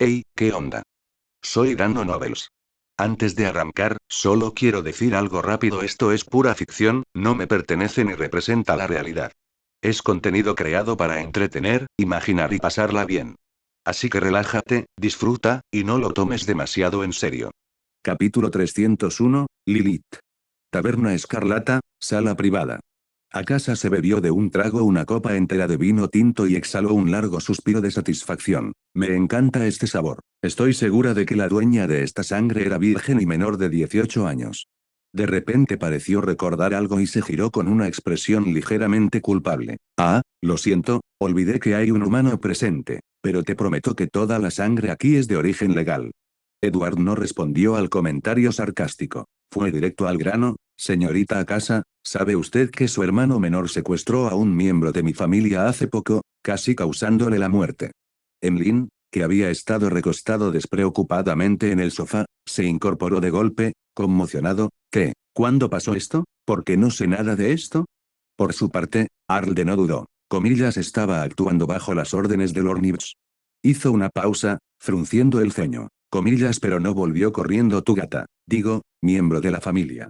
Hey, ¿qué onda? Soy Dano Novels. Antes de arrancar, solo quiero decir algo rápido: esto es pura ficción, no me pertenece ni representa la realidad. Es contenido creado para entretener, imaginar y pasarla bien. Así que relájate, disfruta, y no lo tomes demasiado en serio. Capítulo 301, Lilith. Taberna Escarlata, sala privada. Akasa se bebió de un trago una copa entera de vino tinto y exhaló un largo suspiro de satisfacción. Me encanta este sabor. Estoy segura de que la dueña de esta sangre era virgen y menor de 18 años. De repente pareció recordar algo y se giró con una expresión ligeramente culpable. Ah, lo siento, olvidé que hay un humano presente, pero te prometo que toda la sangre aquí es de origen legal. Edward no respondió al comentario sarcástico. Fue directo al grano: señorita Akasa, ¿sabe usted que su hermano menor secuestró a un miembro de mi familia hace poco, casi causándole la muerte? Emlyn, que había estado recostado despreocupadamente en el sofá, se incorporó de golpe, conmocionado. ¿Qué? ¿Cuándo pasó esto? ¿Por qué no sé nada de esto? Por su parte, Arlde no dudó. Comillas, estaba actuando bajo las órdenes de Lord Nibs. Hizo una pausa, frunciendo el ceño. Comillas, pero no volvió corriendo tu gata. Digo, miembro de la familia.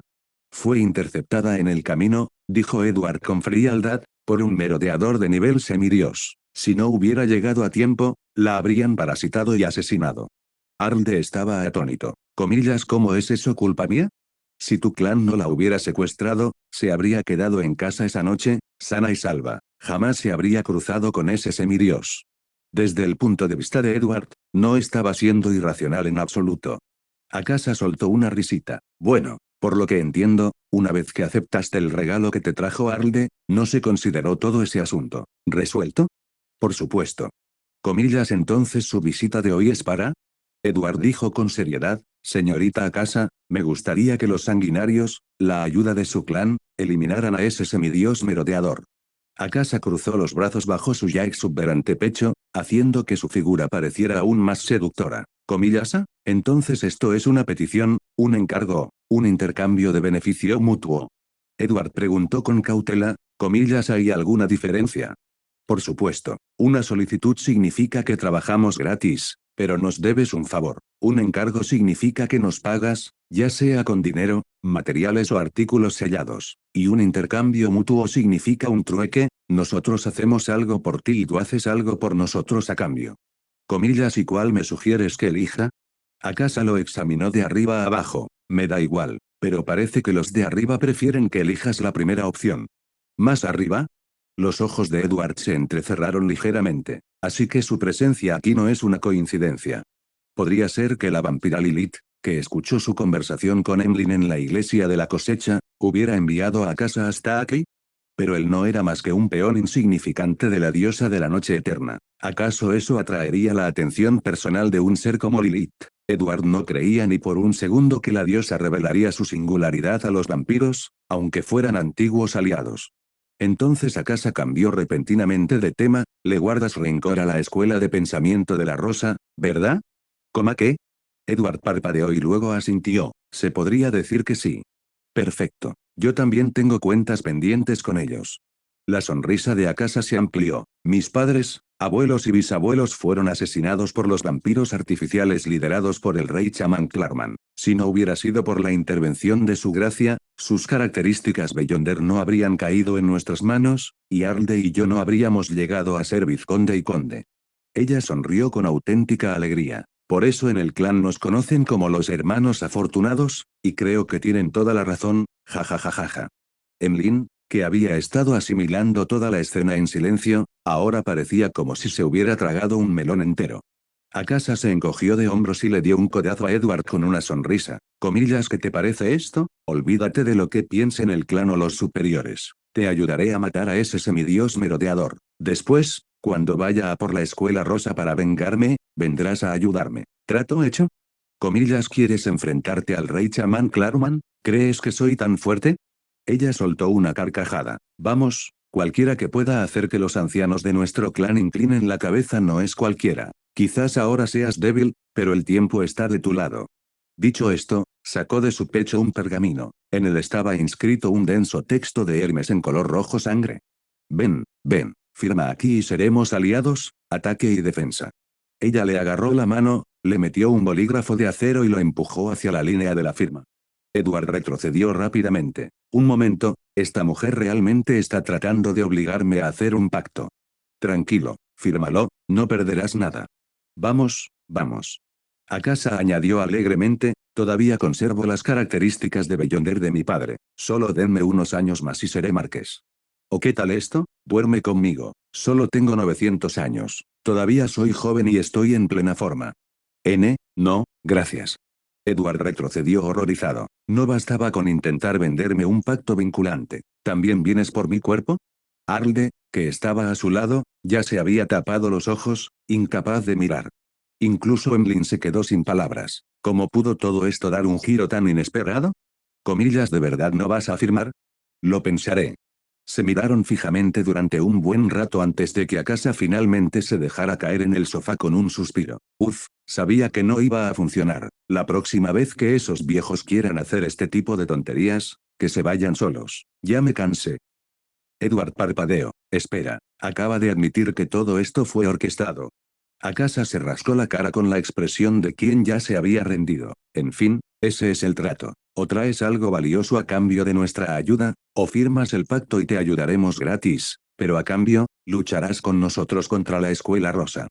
Fue interceptada en el camino, dijo Edward con frialdad, por un merodeador de nivel semidios. Si no hubiera llegado a tiempo, la habrían parasitado y asesinado. Arlde estaba atónito. Comillas, ¿cómo es eso culpa mía? Si tu clan no la hubiera secuestrado, se habría quedado en casa esa noche, sana y salva. Jamás se habría cruzado con ese semidios. Desde el punto de vista de Edward, no estaba siendo irracional en absoluto. Akasa soltó una risita. Bueno, por lo que entiendo, una vez que aceptaste el regalo que te trajo Arlde, no se consideró todo ese asunto resuelto. Por supuesto. Comillas, entonces su visita de hoy es para... Edward dijo con seriedad: señorita Akasa, me gustaría que los sanguinarios, la ayuda de su clan, eliminaran a ese semidios merodeador. Akasa cruzó los brazos bajo su ya exuberante pecho, haciendo que su figura pareciera aún más seductora. Comillas, entonces esto es una petición, un encargo, un intercambio de beneficio mutuo. Edward preguntó con cautela: comillas, ¿hay alguna diferencia? Por supuesto, una solicitud significa que trabajamos gratis, pero nos debes un favor. Un encargo significa que nos pagas, ya sea con dinero, materiales o artículos sellados. Y un intercambio mutuo significa un trueque: nosotros hacemos algo por ti y tú haces algo por nosotros a cambio. Comillas, ¿y cuál me sugieres que elija? Akasa lo examinó de arriba a abajo. Me da igual, pero parece que los de arriba prefieren que elijas la primera opción. ¿Más arriba? Los ojos de Edward se entrecerraron ligeramente. Así que su presencia aquí no es una coincidencia. Podría ser que la vampira Lilith, que escuchó su conversación con Emlyn en la iglesia de la cosecha, hubiera enviado a casa hasta aquí. Pero él no era más que un peón insignificante de la diosa de la noche eterna. ¿Acaso eso atraería la atención personal de un ser como Lilith? Edward no creía ni por un segundo que la diosa revelaría su singularidad a los vampiros, aunque fueran antiguos aliados. Entonces Akasa cambió repentinamente de tema: le guardas rencor a la escuela de pensamiento de la rosa, ¿verdad? ¿Cómo qué? Edward parpadeó y luego asintió: se podría decir que sí. Perfecto. Yo también tengo cuentas pendientes con ellos. La sonrisa de Akasa se amplió. Mis padres, abuelos y bisabuelos fueron asesinados por los vampiros artificiales liderados por el rey chamán Clarman. Si no hubiera sido por la intervención de su gracia, sus características Beyonder no habrían caído en nuestras manos, y Arlde y yo no habríamos llegado a ser vizconde y conde. Ella sonrió con auténtica alegría. Por eso en el clan nos conocen como los hermanos afortunados, y creo que tienen toda la razón, jajajajaja. Emlyn, que había estado asimilando toda la escena en silencio, ahora parecía como si se hubiera tragado un melón entero. Akasa se encogió de hombros y le dio un codazo a Edward con una sonrisa. Comillas, ¿qué te parece esto? Olvídate de lo que piensen el clan o los superiores. Te ayudaré a matar a ese semidios merodeador. Después, cuando vaya a por la escuela rosa para vengarme, vendrás a ayudarme. ¿Trato hecho? Comillas, ¿quieres enfrentarte al rey chamán Clarman? ¿Crees que soy tan fuerte? Ella soltó una carcajada. Vamos, cualquiera que pueda hacer que los ancianos de nuestro clan inclinen la cabeza no es cualquiera. Quizás ahora seas débil, pero el tiempo está de tu lado. Dicho esto, sacó de su pecho un pergamino. En él estaba inscrito un denso texto de Hermes en color rojo sangre. Ven, ven, firma aquí y seremos aliados, ataque y defensa. Ella le agarró la mano, le metió un bolígrafo de acero y lo empujó hacia la línea de la firma. Edward retrocedió rápidamente. Un momento, esta mujer realmente está tratando de obligarme a hacer un pacto. Tranquilo, fírmalo, no perderás nada. Vamos, vamos. A casa, añadió alegremente, todavía conservo las características de Beyonder de mi padre, solo denme unos años más y seré marqués. ¿O qué tal esto? Duerme conmigo, solo tengo 900 años, todavía soy joven y estoy en plena forma. No, gracias. Edward retrocedió horrorizado. No bastaba con intentar venderme un pacto vinculante. ¿También vienes por mi cuerpo? Arlde, que estaba a su lado, ya se había tapado los ojos, incapaz de mirar. Incluso Emlyn se quedó sin palabras. ¿Cómo pudo todo esto dar un giro tan inesperado? Comillas, ¿de verdad no vas a firmar? Lo pensaré. Se miraron fijamente durante un buen rato antes de que Akasa finalmente se dejara caer en el sofá con un suspiro. Uf, sabía que no iba a funcionar. La próxima vez que esos viejos quieran hacer este tipo de tonterías, que se vayan solos. Ya me cansé. Edward parpadeó. Espera, acaba de admitir que todo esto fue orquestado. Akasa se rascó la cara con la expresión de quien ya se había rendido. En fin, ese es el trato. O traes algo valioso a cambio de nuestra ayuda, o firmas el pacto y te ayudaremos gratis, pero a cambio, lucharás con nosotros contra la Escuela Rosa.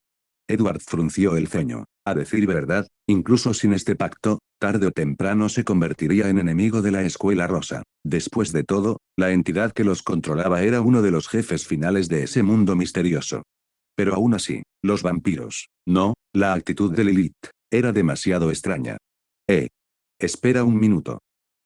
Edward frunció el ceño. A decir verdad, incluso sin este pacto, tarde o temprano se convertiría en enemigo de la Escuela Rosa. Después de todo, la entidad que los controlaba era uno de los jefes finales de ese mundo misterioso. Pero aún así, los vampiros. No, la actitud de Lilith era demasiado extraña. Espera un minuto.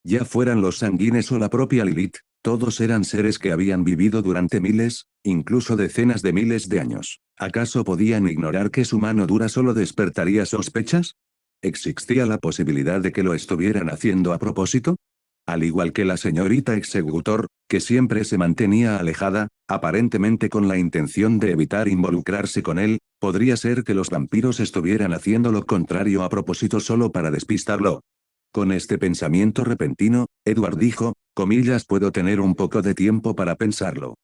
Ya fueran los sanguines o la propia Lilith, todos eran seres que habían vivido durante miles, incluso decenas de miles de años. ¿Acaso podían ignorar que su mano dura solo despertaría sospechas? ¿Existía la posibilidad de que lo estuvieran haciendo a propósito? Al igual que la señorita Executor, que siempre se mantenía alejada, aparentemente con la intención de evitar involucrarse con él, podría ser que los vampiros estuvieran haciendo lo contrario a propósito solo para despistarlo. Con este pensamiento repentino, Edward dijo, comillas, puedo tener un poco de tiempo para pensarlo.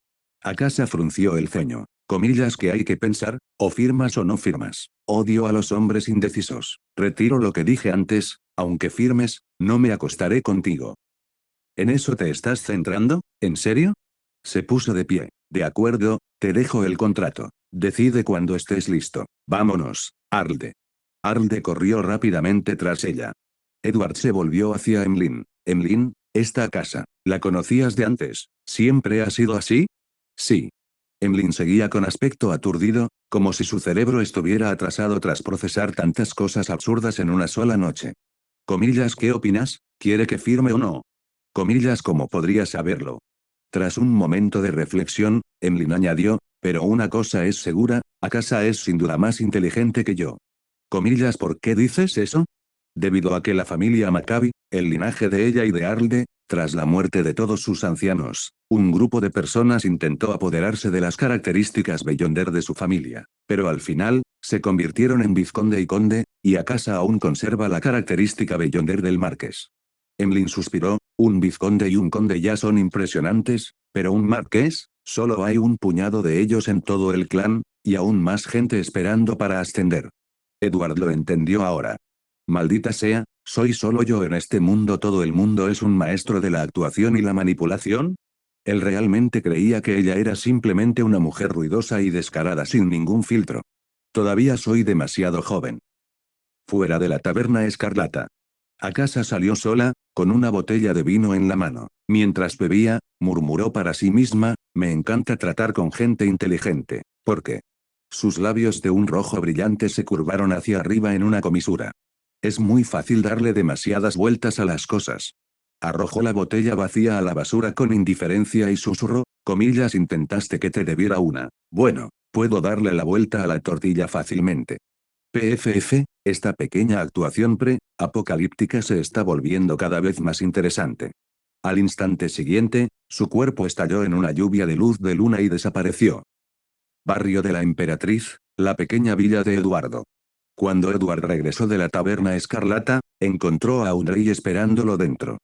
Akasa frunció el ceño. Comillas, que hay que pensar, o firmas o no firmas. Odio a los hombres indecisos. Retiro lo que dije antes, aunque firmes, no me acostaré contigo. ¿En eso te estás centrando? ¿En serio? Se puso de pie. De acuerdo, te dejo el contrato. Decide cuando estés listo. Vámonos, Arlde. Arlde corrió rápidamente tras ella. Edward se volvió hacia Emlyn. Emlyn, esta casa, ¿la conocías de antes? ¿Siempre ha sido así? Sí. Emlyn seguía con aspecto aturdido, como si su cerebro estuviera atrasado tras procesar tantas cosas absurdas en una sola noche. Comillas, ¿qué opinas? ¿Quiere que firme o no? Comillas, ¿cómo podría saberlo? Tras un momento de reflexión, Emlyn añadió, pero una cosa es segura, Akasa es sin duda más inteligente que yo. Comillas, ¿por qué dices eso? Debido a que la familia Maccabi, el linaje de ella y de Arlde, tras la muerte de todos sus ancianos, un grupo de personas intentó apoderarse de las características Beyonder de su familia, pero al final, se convirtieron en vizconde y conde, y Akasa aún conserva la característica Beyonder del marqués. Emlyn suspiró, un vizconde y un conde ya son impresionantes, pero un marqués, solo hay un puñado de ellos en todo el clan, y aún más gente esperando para ascender. Edward lo entendió ahora. Maldita sea, ¿soy solo yo en este mundo? ¿Todo el mundo es un maestro de la actuación y la manipulación? Él realmente creía que ella era simplemente una mujer ruidosa y descarada sin ningún filtro. Todavía soy demasiado joven. Fuera de la taberna escarlata. Akasa salió sola, con una botella de vino en la mano. Mientras bebía, murmuró para sí misma, me encanta tratar con gente inteligente. ¿Por qué? Sus labios de un rojo brillante se curvaron hacia arriba en una comisura. Es muy fácil darle demasiadas vueltas a las cosas. Arrojó la botella vacía a la basura con indiferencia y susurró, comillas, intentaste que te debiera una. Bueno, puedo darle la vuelta a la tortilla fácilmente. PFF, esta pequeña actuación pre-apocalíptica se está volviendo cada vez más interesante. Al instante siguiente, su cuerpo estalló en una lluvia de luz de luna y desapareció. Barrio de la Emperatriz, la pequeña villa de Eduardo. Cuando Edward regresó de la taberna escarlata, encontró a Audrey esperándolo dentro.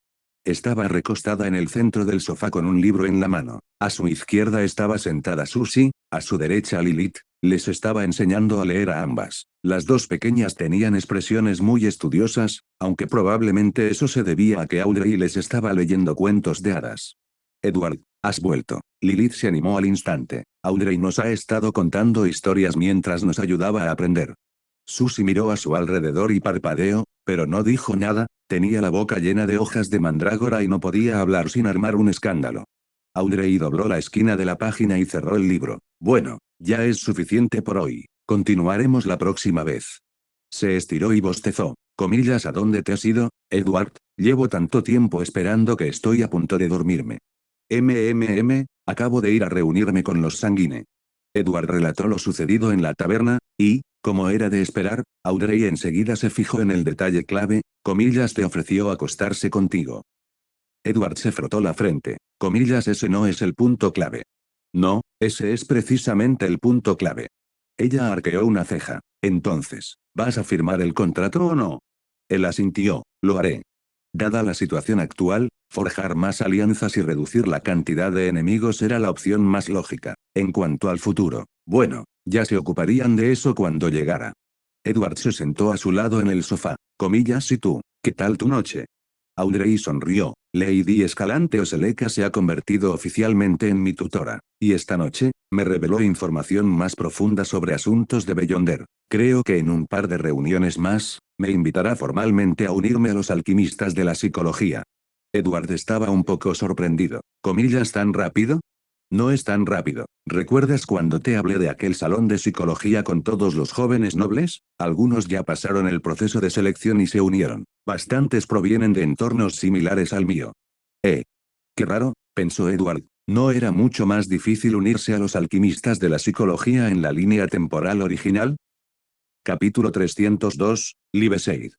Estaba recostada en el centro del sofá con un libro en la mano. A su izquierda estaba sentada Susie, A su derecha Lilith les estaba enseñando a leer a ambas. Las dos pequeñas tenían expresiones muy estudiosas, aunque probablemente eso se debía a que Audrey les estaba leyendo cuentos de hadas. Edward, has vuelto. Lilith se animó al instante. Audrey nos ha estado contando historias mientras nos ayudaba a aprender. Susie miró a su alrededor y parpadeó, pero no dijo nada, tenía la boca llena de hojas de mandrágora y no podía hablar sin armar un escándalo. Audrey dobló la esquina de la página y cerró el libro. Bueno, ya es suficiente por hoy. Continuaremos la próxima vez. Se estiró y bostezó. Comillas, ¿a dónde te has ido, Edward? Llevo tanto tiempo esperando que estoy a punto de dormirme. Acabo de ir a reunirme con los Sanguine. Edward relató lo sucedido en la taberna, y, como era de esperar, Audrey enseguida se fijó en el detalle clave, comillas, te ofreció acostarse contigo. Edward se frotó la frente, comillas, ese no es el punto clave. No, ese es precisamente el punto clave. Ella arqueó una ceja. Entonces, ¿vas a firmar el contrato o no? Él asintió, lo haré. Dada la situación actual, forjar más alianzas y reducir la cantidad de enemigos era la opción más lógica. En cuanto al futuro, bueno, ya se ocuparían de eso cuando llegara. Edward se sentó a su lado en el sofá, comillas, ¿y tú? ¿Qué tal tu noche? Audrey sonrió. Lady Escalante Oseleca se ha convertido oficialmente en mi tutora, y esta noche, me reveló información más profunda sobre asuntos de Beyonder. Creo que en un par de reuniones más, me invitará formalmente a unirme a los alquimistas de la psicología. Edward estaba un poco sorprendido. ¿Comillas, tan rápido? No es tan rápido. ¿Recuerdas cuando te hablé de aquel salón de psicología con todos los jóvenes nobles? Algunos ya pasaron el proceso de selección y se unieron. Bastantes provienen de entornos similares al mío. Qué raro, pensó Edward. ¿No era mucho más difícil unirse a los alquimistas de la psicología en la línea temporal original? Capítulo 302, Libeseid.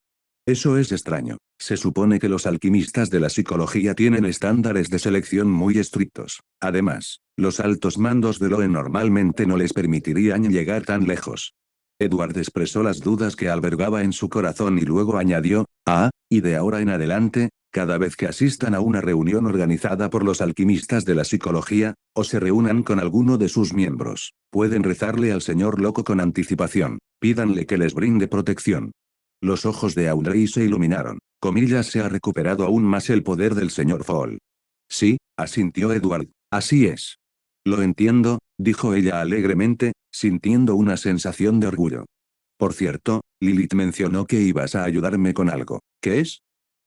Eso es extraño. Se supone que los alquimistas de la psicología tienen estándares de selección muy estrictos. Además, los altos mandos de Loe normalmente no les permitirían llegar tan lejos. Edward expresó las dudas que albergaba en su corazón y luego añadió, y de ahora en adelante, cada vez que asistan a una reunión organizada por los alquimistas de la psicología, o se reúnan con alguno de sus miembros, pueden rezarle al señor loco con anticipación, pídanle que les brinde protección. Los ojos de Audrey se iluminaron. Comillas, se ha recuperado aún más el poder del señor Fall. Sí, asintió Edward, así es. Lo entiendo, dijo ella alegremente, sintiendo una sensación de orgullo. Por cierto, Lilith mencionó que ibas a ayudarme con algo. ¿Qué es?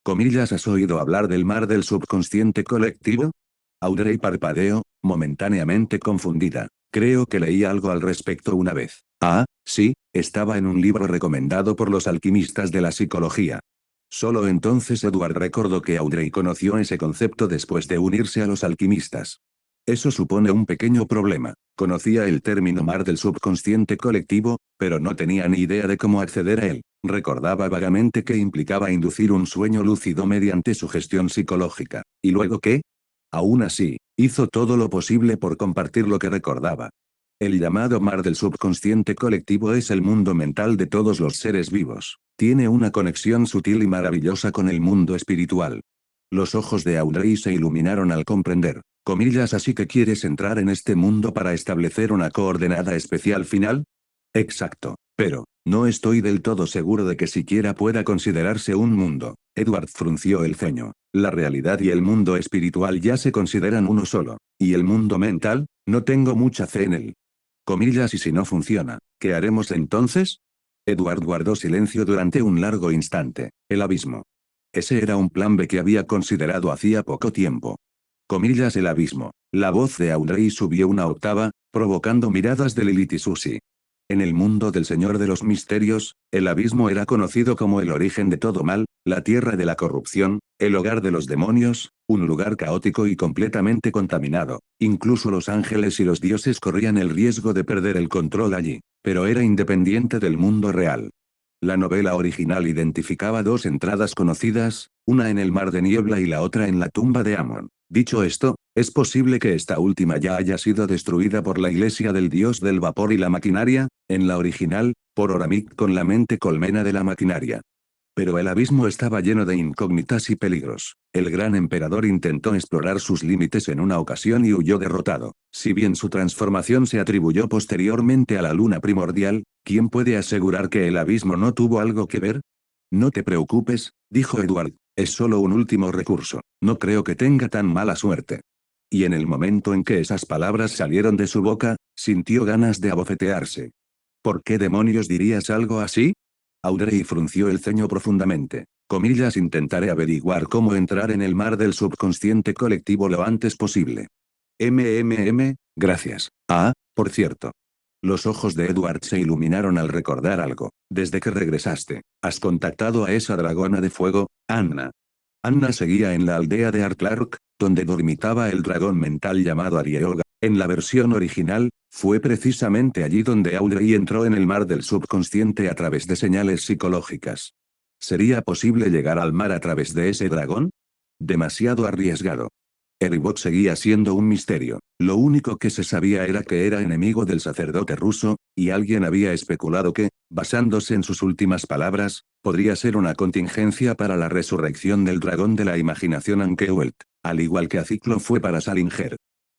Comillas, ¿has oído hablar del mar del subconsciente colectivo? Audrey parpadeó, momentáneamente confundida. Creo que leí algo al respecto una vez. Sí, estaba en un libro recomendado por los alquimistas de la psicología. Solo entonces Edward recordó que Audrey conoció ese concepto después de unirse a los alquimistas. Eso supone un pequeño problema. Conocía el término mar del subconsciente colectivo, pero no tenía ni idea de cómo acceder a él. Recordaba vagamente que implicaba inducir un sueño lúcido mediante sugestión psicológica. ¿Y luego qué? Aún así, hizo todo lo posible por compartir lo que recordaba. El llamado mar del subconsciente colectivo es el mundo mental de todos los seres vivos. Tiene una conexión sutil y maravillosa con el mundo espiritual. Los ojos de Audrey se iluminaron al comprender. Comillas, ¿así que quieres entrar en este mundo para establecer una coordenada especial final? Exacto. Pero, no estoy del todo seguro de que siquiera pueda considerarse un mundo. Edward frunció el ceño. La realidad y el mundo espiritual ya se consideran uno solo. ¿Y el mundo mental? No tengo mucha fe en él. Comillas, y si no funciona, ¿qué haremos entonces? Edward guardó silencio durante un largo instante. El abismo. Ese era un plan B que había considerado hacía poco tiempo. Comillas, el abismo. La voz de Audrey subió una octava, provocando miradas de Lilith y Susie. En el mundo del Señor de los Misterios, el abismo era conocido como el origen de todo mal, la tierra de la corrupción, el hogar de los demonios, un lugar caótico y completamente contaminado. Incluso los ángeles y los dioses corrían el riesgo de perder el control allí, pero era independiente del mundo real. La novela original identificaba dos entradas conocidas, una en el mar de niebla y la otra en la tumba de Amon. Dicho esto, es posible que esta última ya haya sido destruida por la iglesia del dios del vapor y la maquinaria, en la original, por Oramik con la mente colmena de la maquinaria. Pero el abismo estaba lleno de incógnitas y peligros. El gran emperador intentó explorar sus límites en una ocasión y huyó derrotado. Si bien su transformación se atribuyó posteriormente a la luna primordial, ¿quién puede asegurar que el abismo no tuvo algo que ver? No te preocupes, dijo Edward, es solo un último recurso, no creo que tenga tan mala suerte. Y en el momento en que esas palabras salieron de su boca, sintió ganas de abofetearse. ¿Por qué demonios dirías algo así? Audrey frunció el ceño profundamente. Comillas, intentaré averiguar cómo entrar en el mar del subconsciente colectivo lo antes posible. Gracias. Ah, por cierto. Los ojos de Edward se iluminaron al recordar algo. Desde que regresaste, ¿has contactado a esa dragona de fuego, Anna? Anna seguía en la aldea de Arklark, donde dormitaba el dragón mental llamado Arieoga. En la versión original, fue precisamente allí donde Audrey entró en el mar del subconsciente a través de señales psicológicas. ¿Sería posible llegar al mar a través de ese dragón? Demasiado arriesgado. Erebot seguía siendo un misterio. Lo único que se sabía era que era enemigo del sacerdote ruso, y alguien había especulado que, basándose en sus últimas palabras, podría ser una contingencia para la resurrección del dragón de la imaginación Ankewelt, al igual que Aciclo fue para Salinger.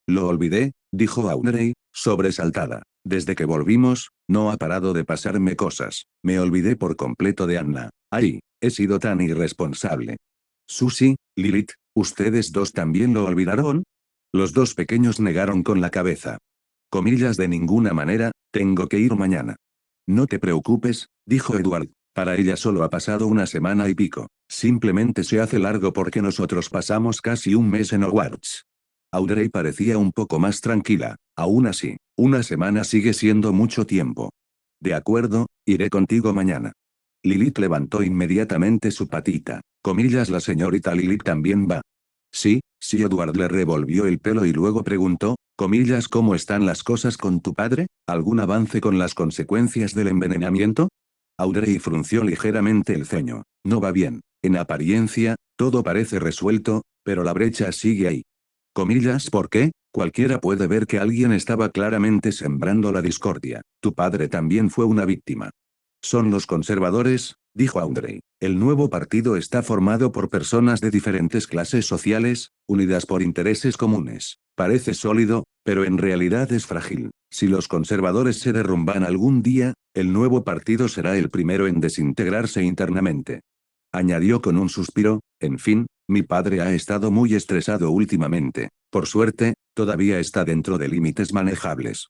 Lo olvidé, dijo Audrey, sobresaltada. Desde que volvimos, no ha parado de pasarme cosas. Me olvidé por completo de Anna. Ay, he sido tan irresponsable. Susie, Lilith, ¿ustedes dos también lo olvidaron? Los dos pequeños negaron con la cabeza. Comillas, de ninguna manera, tengo que ir mañana. No te preocupes, dijo Edward, para ella solo ha pasado una semana y pico. Simplemente se hace largo porque nosotros pasamos casi un mes en Hogwarts. Audrey parecía un poco más tranquila. Aún así, una semana sigue siendo mucho tiempo. De acuerdo, iré contigo mañana. Lilith levantó inmediatamente su patita. Comillas, la señorita Lilith también va. Sí, sí. Edward le revolvió el pelo y luego preguntó, comillas, ¿cómo están las cosas con tu padre? ¿Algún avance con las consecuencias del envenenamiento? Audrey frunció ligeramente el ceño. No va bien. En apariencia, todo parece resuelto, pero la brecha sigue ahí. Comillas, ¿por qué? Cualquiera puede ver que alguien estaba claramente sembrando la discordia. Tu padre también fue una víctima. Son los conservadores, dijo Audrey. El nuevo partido está formado por personas de diferentes clases sociales, unidas por intereses comunes. Parece sólido, pero en realidad es frágil. Si los conservadores se derrumban algún día, el nuevo partido será el primero en desintegrarse internamente. Añadió con un suspiro, en fin, mi padre ha estado muy estresado últimamente. Por suerte, todavía está dentro de límites manejables.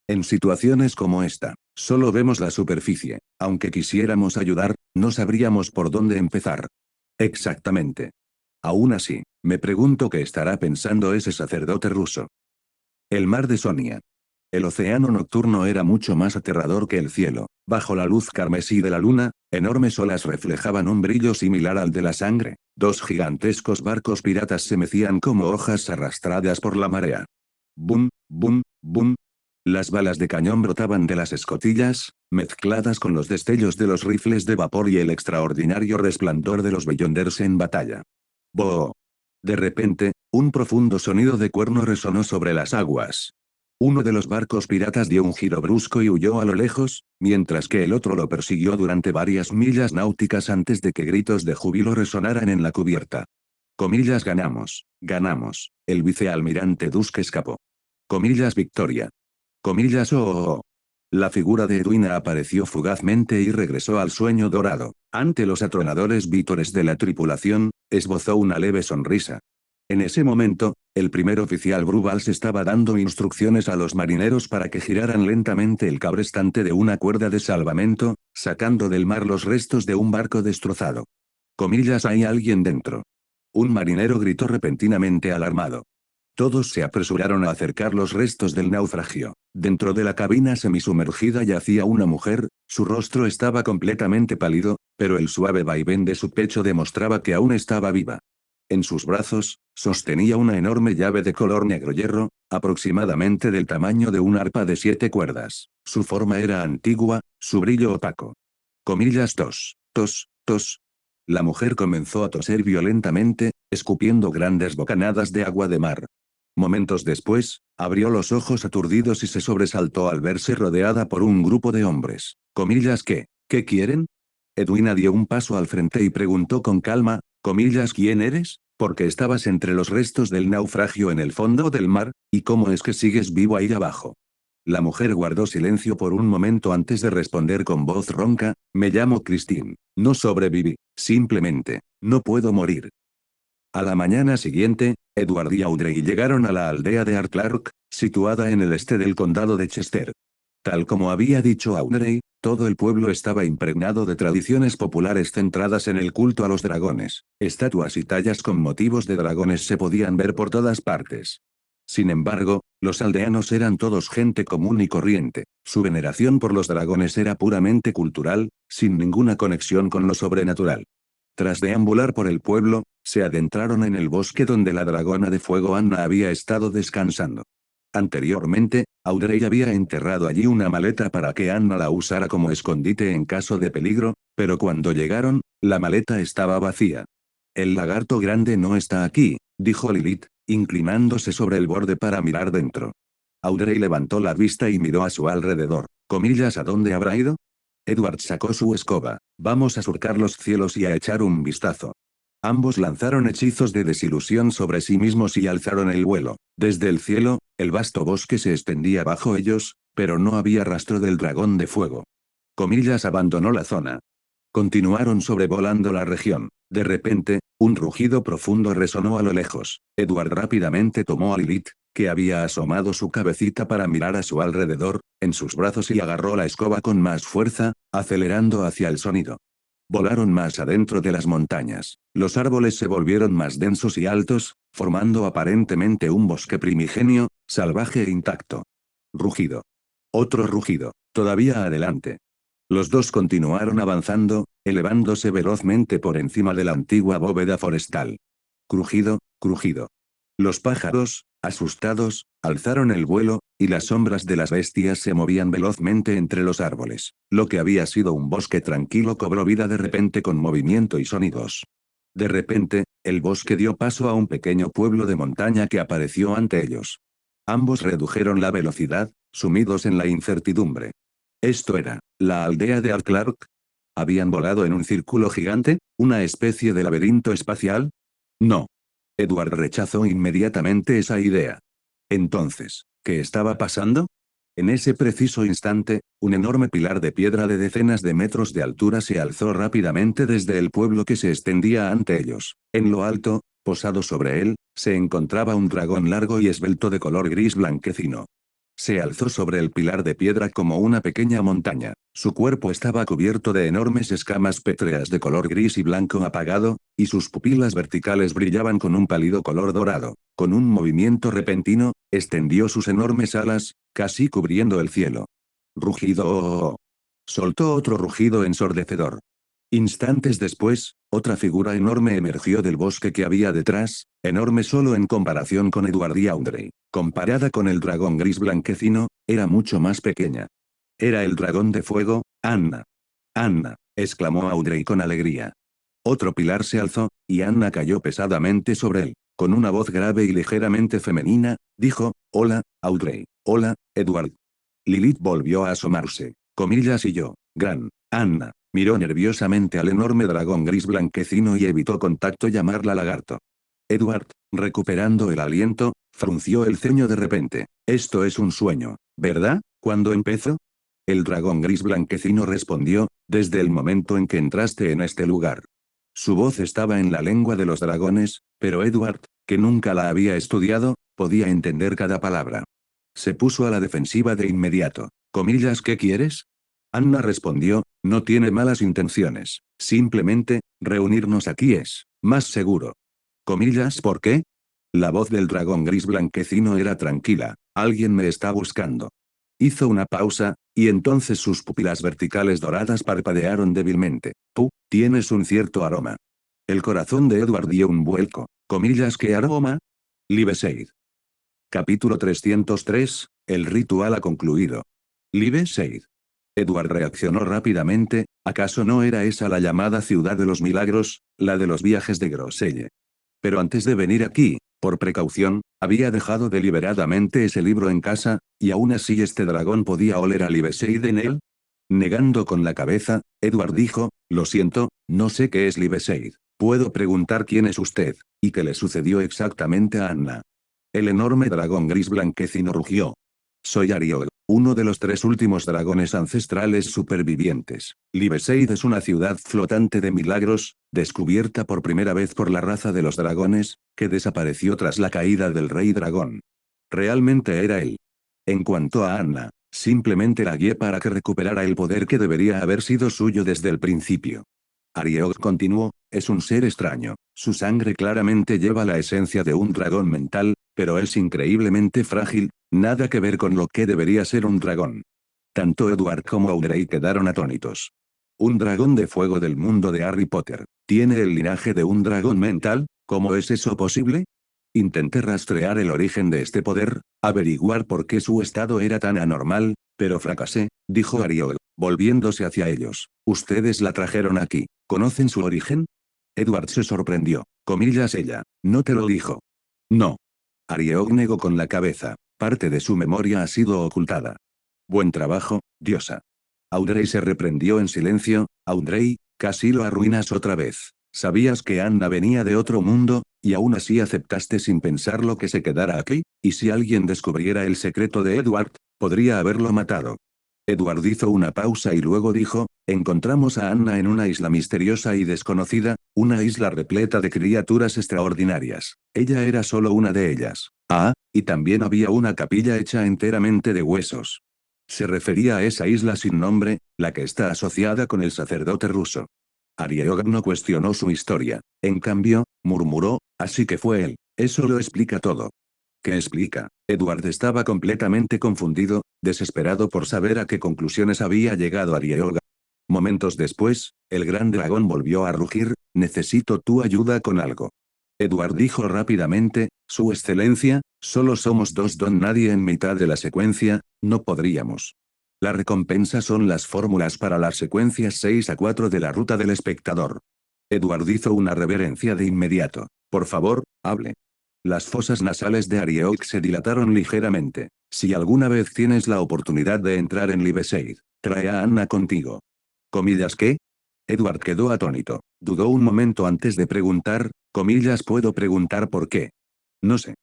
En situaciones como esta, solo vemos la superficie. Aunque quisiéramos ayudar, no sabríamos por dónde empezar. Exactamente. Aún así, me pregunto qué estará pensando ese sacerdote ruso. El mar de Sonia. El océano nocturno era mucho más aterrador que el cielo. Bajo la luz carmesí de la luna, enormes olas reflejaban un brillo similar al de la sangre. Dos gigantescos barcos piratas se mecían como hojas arrastradas por la marea. Bum, bum, bum. Las balas de cañón brotaban de las escotillas, mezcladas con los destellos de los rifles de vapor y el extraordinario resplandor de los beyonders en batalla. ¡Boo! De repente, un profundo sonido de cuerno resonó sobre las aguas. Uno de los barcos piratas dio un giro brusco y huyó a lo lejos, mientras que el otro lo persiguió durante varias millas náuticas antes de que gritos de júbilo resonaran en la cubierta. Comillas, ganamos, ganamos. El vicealmirante Dusk escapó. Comillas, victoria. Comillas, oh, oh, oh. La figura de Edwina apareció fugazmente y regresó al sueño dorado. Ante los atronadores vítores de la tripulación, esbozó una leve sonrisa. En ese momento, el primer oficial Bruvals estaba dando instrucciones a los marineros para que giraran lentamente el cabrestante de una cuerda de salvamento, sacando del mar los restos de un barco destrozado. Comillas, hay alguien dentro. Un marinero gritó repentinamente alarmado. Todos se apresuraron a acercar los restos del naufragio. Dentro de la cabina semisumergida yacía una mujer, su rostro estaba completamente pálido, pero el suave vaivén de su pecho demostraba que aún estaba viva. En sus brazos, sostenía una enorme llave de color negro hierro, aproximadamente del tamaño de un arpa de 7 cuerdas. Su forma era antigua, su brillo opaco. Comillas, tos, tos, tos. La mujer comenzó a toser violentamente, escupiendo grandes bocanadas de agua de mar. Momentos después, abrió los ojos aturdidos y se sobresaltó al verse rodeada por un grupo de hombres. Comillas, ¿qué quieren? Edwina dio un paso al frente y preguntó con calma, comillas, ¿quién eres? Porque estabas entre los restos del naufragio en el fondo del mar, ¿y cómo es que sigues vivo ahí abajo? La mujer guardó silencio por un momento antes de responder con voz ronca, me llamo Christine. No sobreviví, simplemente, no puedo morir. A la mañana siguiente, Edward y Audrey llegaron a la aldea de Arklark, situada en el este del condado de Chester. Tal como había dicho Audrey, todo el pueblo estaba impregnado de tradiciones populares centradas en el culto a los dragones. Estatuas y tallas con motivos de dragones se podían ver por todas partes. Sin embargo, los aldeanos eran todos gente común y corriente. Su veneración por los dragones era puramente cultural, sin ninguna conexión con lo sobrenatural. Tras deambular por el pueblo, se adentraron en el bosque donde la dragona de fuego Anna había estado descansando. Anteriormente, Audrey había enterrado allí una maleta para que Anna la usara como escondite en caso de peligro, pero cuando llegaron, la maleta estaba vacía. El lagarto grande no está aquí, dijo Lilith, inclinándose sobre el borde para mirar dentro. Audrey levantó la vista y miró a su alrededor. Comillas, ¿a dónde habrá ido? Edward sacó su escoba. Vamos a surcar los cielos y a echar un vistazo. Ambos lanzaron hechizos de desilusión sobre sí mismos y alzaron el vuelo. Desde el cielo, el vasto bosque se extendía bajo ellos, pero no había rastro del dragón de fuego. Comillas abandonó la zona. Continuaron sobrevolando la región. De repente, un rugido profundo resonó a lo lejos. Edward rápidamente tomó a Lilith, que había asomado su cabecita para mirar a su alrededor, en sus brazos y agarró la escoba con más fuerza, acelerando hacia el sonido. Volaron más adentro de las montañas. Los árboles se volvieron más densos y altos, formando aparentemente un bosque primigenio, salvaje e intacto. Rugido. Otro rugido. Todavía adelante. Los dos continuaron avanzando, elevándose velozmente por encima de la antigua bóveda forestal. Crujido, crujido. Los pájaros, asustados, alzaron el vuelo, y las sombras de las bestias se movían velozmente entre los árboles. Lo que había sido un bosque tranquilo cobró vida de repente con movimiento y sonidos. De repente, el bosque dio paso a un pequeño pueblo de montaña que apareció ante ellos. Ambos redujeron la velocidad, sumidos en la incertidumbre. Esto era, la aldea de Arklark. ¿Habían volado en un círculo gigante, una especie de laberinto espacial? No. Edward rechazó inmediatamente esa idea. Entonces, ¿qué estaba pasando? En ese preciso instante, un enorme pilar de piedra de decenas de metros de altura se alzó rápidamente desde el pueblo que se extendía ante ellos. En lo alto, posado sobre él, se encontraba un dragón largo y esbelto de color gris blanquecino. Se alzó sobre el pilar de piedra como una pequeña montaña. Su cuerpo estaba cubierto de enormes escamas pétreas de color gris y blanco apagado, y sus pupilas verticales brillaban con un pálido color dorado. Con un movimiento repentino, extendió sus enormes alas, casi cubriendo el cielo. Rugido. Oh. Soltó otro rugido ensordecedor. Instantes después, otra figura enorme emergió del bosque que había detrás, enorme solo en comparación con Edward y Audrey. Comparada con el dragón gris blanquecino, era mucho más pequeña. Era el dragón de fuego, Anna. Anna, exclamó Audrey con alegría. Otro pilar se alzó, y Anna cayó pesadamente sobre él. Con una voz grave y ligeramente femenina, dijo, hola, Audrey. Hola, Edward. Lilith volvió a asomarse. Comillas y yo, gran, Anna. Miró nerviosamente al enorme dragón gris blanquecino y evitó contacto llamarla lagarto. Edward, recuperando el aliento, frunció el ceño de repente. Esto es un sueño, ¿verdad? ¿Cuándo empezó? El dragón gris blanquecino respondió, desde el momento en que entraste en este lugar. Su voz estaba en la lengua de los dragones, pero Edward, que nunca la había estudiado, podía entender cada palabra. Se puso a la defensiva de inmediato. Comillas, ¿qué quieres? Anna respondió, no tiene malas intenciones. Simplemente, reunirnos aquí es más seguro. Comillas, ¿por qué? La voz del dragón gris blanquecino era tranquila. Alguien me está buscando. Hizo una pausa, y entonces sus pupilas verticales doradas parpadearon débilmente. Tú, tienes un cierto aroma. El corazón de Edward dio un vuelco. Comillas, ¿qué aroma? Libeseid. Capítulo 303, el ritual ha concluido. Libeseid. Edward reaccionó rápidamente, ¿acaso no era esa la llamada ciudad de los milagros, la de los viajes de Groselle? Pero antes de venir aquí, por precaución, había dejado deliberadamente ese libro en casa, y aún así este dragón podía oler a Libeseid en él. Negando con la cabeza, Edward dijo, lo siento, no sé qué es Libeseid. Puedo preguntar quién es usted, y qué le sucedió exactamente a Anna. El enorme dragón gris blanquecino rugió. Soy Ariog, uno de los 3 últimos dragones ancestrales supervivientes. Libeseid es una ciudad flotante de milagros, descubierta por primera vez por la raza de los dragones, que desapareció tras la caída del rey dragón. Realmente era él. En cuanto a Anna, simplemente la guié para que recuperara el poder que debería haber sido suyo desde el principio. Ariog continuó, es un ser extraño, su sangre claramente lleva la esencia de un dragón mental, pero es increíblemente frágil, nada que ver con lo que debería ser un dragón. Tanto Edward como Audrey quedaron atónitos. Un dragón de fuego del mundo de Harry Potter, ¿tiene el linaje de un dragón mental? ¿Cómo es eso posible? Intenté rastrear el origen de este poder, averiguar por qué su estado era tan anormal, pero fracasé, dijo Ariog, volviéndose hacia ellos. Ustedes la trajeron aquí, ¿conocen su origen? Edward se sorprendió. Comillas ella, ¿no te lo dijo? No. Ariog negó con la cabeza, parte de su memoria ha sido ocultada. Buen trabajo, diosa. Audrey se reprendió en silencio, Audrey, casi lo arruinas otra vez. Sabías que Anna venía de otro mundo, y aún así aceptaste sin pensarlo que se quedara aquí, y si alguien descubriera el secreto de Edward, podría haberlo matado. Edward hizo una pausa y luego dijo, encontramos a Anna en una isla misteriosa y desconocida, una isla repleta de criaturas extraordinarias. Ella era solo una de ellas. Ah, y también había una capilla hecha enteramente de huesos. Se refería a esa isla sin nombre, la que está asociada con el sacerdote ruso. Ariog no cuestionó su historia. En cambio, murmuró, así que fue él. Eso lo explica todo. ¿Qué explica? Edward estaba completamente confundido, desesperado por saber a qué conclusiones había llegado Ariog. Momentos después, el gran dragón volvió a rugir, necesito tu ayuda con algo. Edward dijo rápidamente, Su Excelencia, solo somos 2 don nadie en mitad de la secuencia, no podríamos. La recompensa son las fórmulas para las secuencias 6 a 4 de la ruta del espectador. Edward hizo una reverencia de inmediato. Por favor, hable. Las fosas nasales de Ariok se dilataron ligeramente. Si alguna vez tienes la oportunidad de entrar en Libeseid, trae a Anna contigo. ¿Comillas qué? Edward quedó atónito. Dudó un momento antes de preguntar, comillas puedo preguntar por qué. No sé.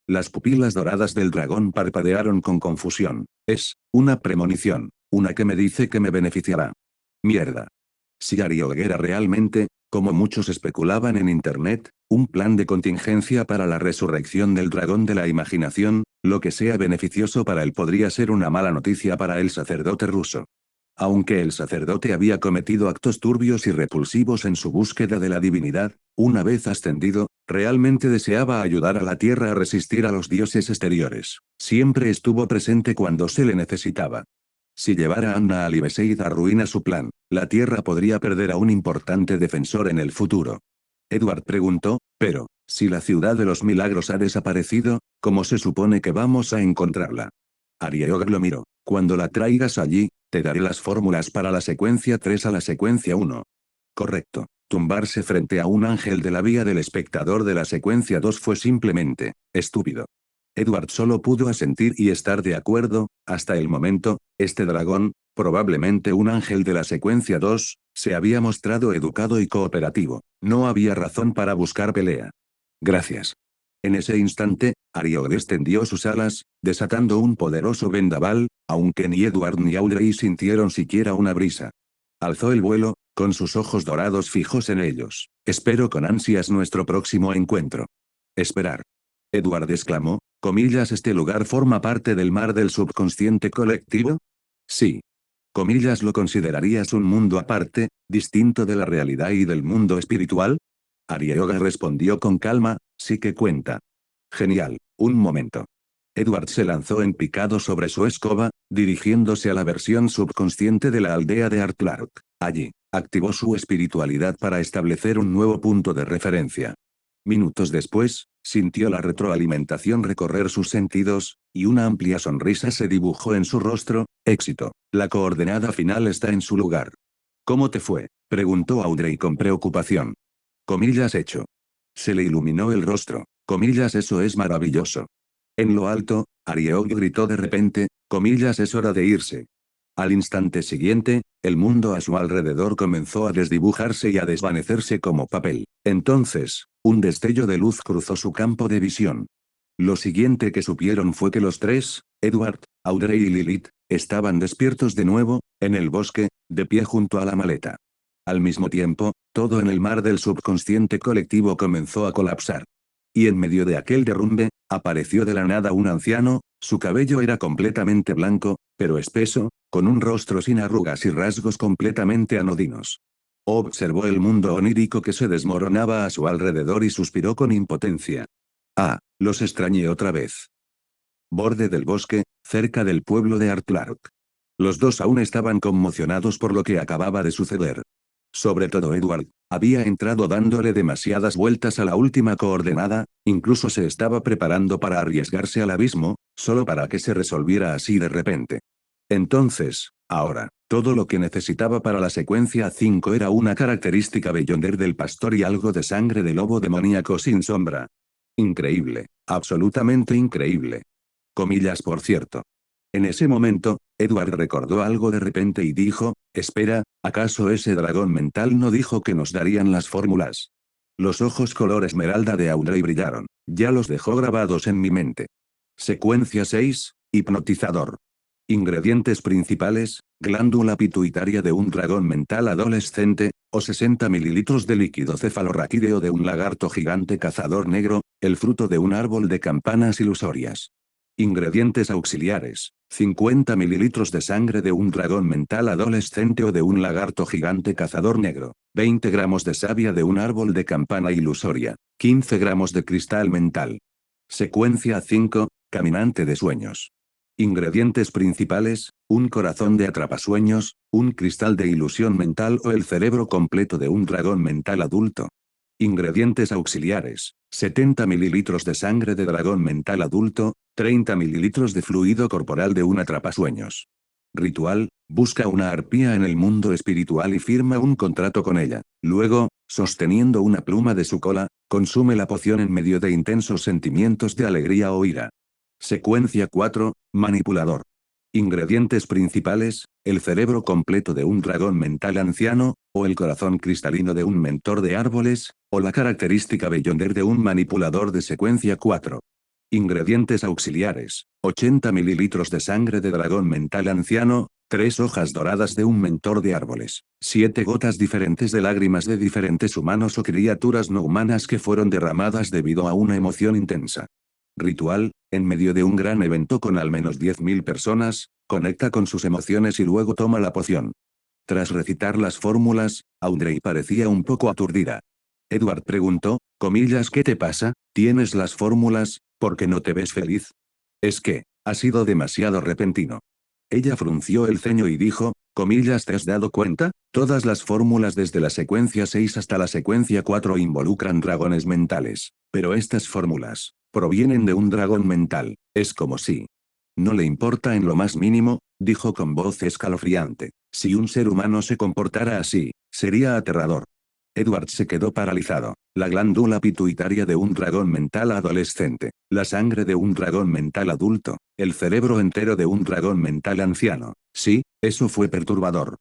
Las pupilas doradas del dragón parpadearon con confusión. Es una premonición, una que me dice que me beneficiará. Mierda. Si Ariog era realmente, como muchos especulaban en internet, un plan de contingencia para la resurrección del dragón de la imaginación, lo que sea beneficioso para él podría ser una mala noticia para el sacerdote ruso. Aunque el sacerdote había cometido actos turbios y repulsivos en su búsqueda de la divinidad, una vez ascendido, realmente deseaba ayudar a la tierra a resistir a los dioses exteriores. Siempre estuvo presente cuando se le necesitaba. Si llevara a Anna a Libeseid arruina su plan, la tierra podría perder a un importante defensor en el futuro. Edward preguntó, pero, si la ciudad de los milagros ha desaparecido, ¿cómo se supone que vamos a encontrarla? Ariog lo miró. Cuando la traigas allí, te daré las fórmulas para la secuencia 3 a la secuencia 1. Correcto. Tumbarse frente a un ángel de la vía del espectador de la secuencia 2 fue simplemente, estúpido. Edward solo pudo asentir y estar de acuerdo, hasta el momento, este dragón, probablemente un ángel de la secuencia 2, se había mostrado educado y cooperativo. No había razón para buscar pelea. Gracias. En ese instante, Ariog extendió sus alas, desatando un poderoso vendaval, aunque ni Edward ni Audrey sintieron siquiera una brisa. Alzó el vuelo, con sus ojos dorados fijos en ellos. Espero con ansias nuestro próximo encuentro. Esperar. Edward exclamó, comillas, ¿este lugar forma parte del mar del subconsciente colectivo? Sí. Comillas, ¿lo considerarías un mundo aparte, distinto de la realidad y del mundo espiritual? Ariog respondió con calma, sí que cuenta. Genial, un momento. Edward se lanzó en picado sobre su escoba, dirigiéndose a la versión subconsciente de la aldea de Artlark. Allí, activó su espiritualidad para establecer un nuevo punto de referencia. Minutos después, sintió la retroalimentación recorrer sus sentidos, y una amplia sonrisa se dibujó en su rostro. Éxito. La coordenada final está en su lugar. ¿Cómo te fue? Preguntó Audrey con preocupación. Comillas hecho. Se le iluminó el rostro. Comillas, eso es maravilloso. En lo alto, Ariog gritó de repente, comillas, es hora de irse. Al instante siguiente, el mundo a su alrededor comenzó a desdibujarse y a desvanecerse como papel. Entonces, un destello de luz cruzó su campo de visión. Lo siguiente que supieron fue que los tres, Edward, Audrey y Lilith, estaban despiertos de nuevo, en el bosque, de pie junto a la maleta. Al mismo tiempo, todo en el mar del subconsciente colectivo comenzó a colapsar. Y en medio de aquel derrumbe, apareció de la nada un anciano, su cabello era completamente blanco, pero espeso, con un rostro sin arrugas y rasgos completamente anodinos. Observó el mundo onírico que se desmoronaba a su alrededor y suspiró con impotencia. Ah, los extrañé otra vez. Borde del bosque, cerca del pueblo de Artlark. Los dos aún estaban conmocionados por lo que acababa de suceder. Sobre todo Edward, había entrado dándole demasiadas vueltas a la última coordenada, incluso se estaba preparando para arriesgarse al abismo, solo para que se resolviera así de repente. Entonces, ahora, todo lo que necesitaba para la secuencia 5 era una característica Beyonder del pastor y algo de sangre de lobo demoníaco sin sombra. Increíble, absolutamente increíble. Comillas por cierto. En ese momento, Edward recordó algo de repente y dijo, espera, ¿acaso ese dragón mental no dijo que nos darían las fórmulas? Los ojos color esmeralda de Audrey brillaron, ya los dejó grabados en mi mente. Secuencia 6, hipnotizador. Ingredientes principales, glándula pituitaria de un dragón mental adolescente, o 60 mililitros de líquido cefalorraquídeo de un lagarto gigante cazador negro, el fruto de un árbol de campanas ilusorias. Ingredientes auxiliares, 50 mililitros de sangre de un dragón mental adolescente o de un lagarto gigante cazador negro, 20 gramos de savia de un árbol de campana ilusoria, 15 gramos de cristal mental. Secuencia 5, caminante de sueños. Ingredientes principales, un corazón de atrapasueños, un cristal de ilusión mental o el cerebro completo de un dragón mental adulto. Ingredientes auxiliares, 70 mililitros de sangre de dragón mental adulto, 30 mililitros de fluido corporal de un atrapasueños. Ritual, busca una arpía en el mundo espiritual y firma un contrato con ella. Luego, sosteniendo una pluma de su cola, consume la poción en medio de intensos sentimientos de alegría o ira. Secuencia 4, manipulador. Ingredientes principales, el cerebro completo de un dragón mental anciano, o el corazón cristalino de un mentor de árboles, o la característica Beyonder de un manipulador de secuencia 4. Ingredientes auxiliares, 80 mililitros de sangre de dragón mental anciano, 3 hojas doradas de un mentor de árboles, 7 gotas diferentes de lágrimas de diferentes humanos o criaturas no humanas que fueron derramadas debido a una emoción intensa. Ritual, en medio de un gran evento con al menos 10.000 personas, conecta con sus emociones y luego toma la poción. Tras recitar las fórmulas, Audrey parecía un poco aturdida. Edward preguntó, comillas, ¿qué te pasa? ¿Tienes las fórmulas? ¿Por qué no te ves feliz? Es que, ha sido demasiado repentino. Ella frunció el ceño y dijo, comillas, ¿te has dado cuenta? Todas las fórmulas desde la secuencia 6 hasta la secuencia 4 involucran dragones mentales, pero estas fórmulas provienen de un dragón mental, es como si. No le importa en lo más mínimo, dijo con voz escalofriante. Si un ser humano se comportara así, sería aterrador. Edward se quedó paralizado. La glándula pituitaria de un dragón mental adolescente, la sangre de un dragón mental adulto, el cerebro entero de un dragón mental anciano. Sí, eso fue perturbador.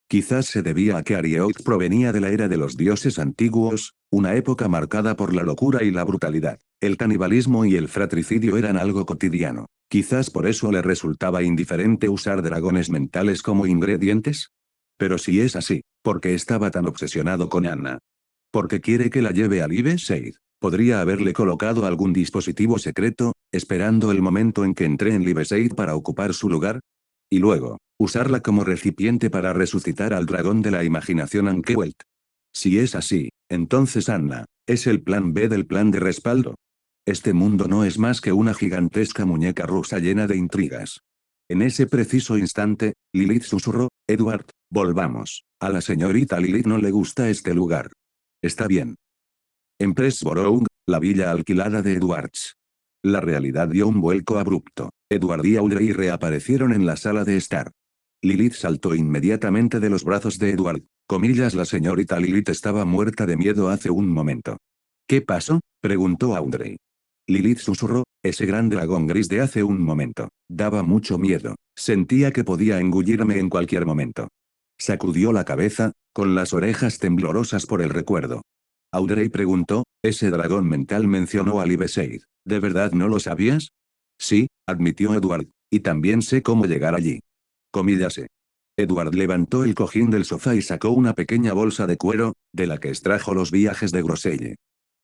Quizás se debía a que Arieok provenía de la era de los dioses antiguos, una época marcada por la locura y la brutalidad. El canibalismo y el fratricidio eran algo cotidiano. Quizás por eso le resultaba indiferente usar dragones mentales como ingredientes. Pero si es así, ¿por qué estaba tan obsesionado con Anna? ¿Porque quiere que la lleve a Libeseid? Podría haberle colocado algún dispositivo secreto, esperando el momento en que entré en Libeseid para ocupar su lugar. Y luego, usarla como recipiente para resucitar al dragón de la imaginación Ankewelt. Si es así, entonces Anna, es el plan B del plan de respaldo. Este mundo no es más que una gigantesca muñeca rusa llena de intrigas. En ese preciso instante, Lilith susurró, Edward, volvamos. A la señorita Lilith no le gusta este lugar. Está bien. En Pressborough, la villa alquilada de Edwards. La realidad dio un vuelco abrupto. Edward y Audrey reaparecieron en la sala de estar. Lilith saltó inmediatamente de los brazos de Edward. Comillas, la señorita Lilith estaba muerta de miedo hace un momento. ¿Qué pasó? Preguntó Audrey. Lilith susurró, ese gran dragón gris de hace un momento. Daba mucho miedo. Sentía que podía engullirme en cualquier momento. Sacudió la cabeza, con las orejas temblorosas por el recuerdo. Audrey preguntó, ¿ese dragón mental mencionó a Libeseid? ¿De verdad no lo sabías? Sí, admitió Edward, y también sé cómo llegar allí. Comíllase. Edward levantó el cojín del sofá y sacó una pequeña bolsa de cuero, de la que extrajo los viajes de Groselle.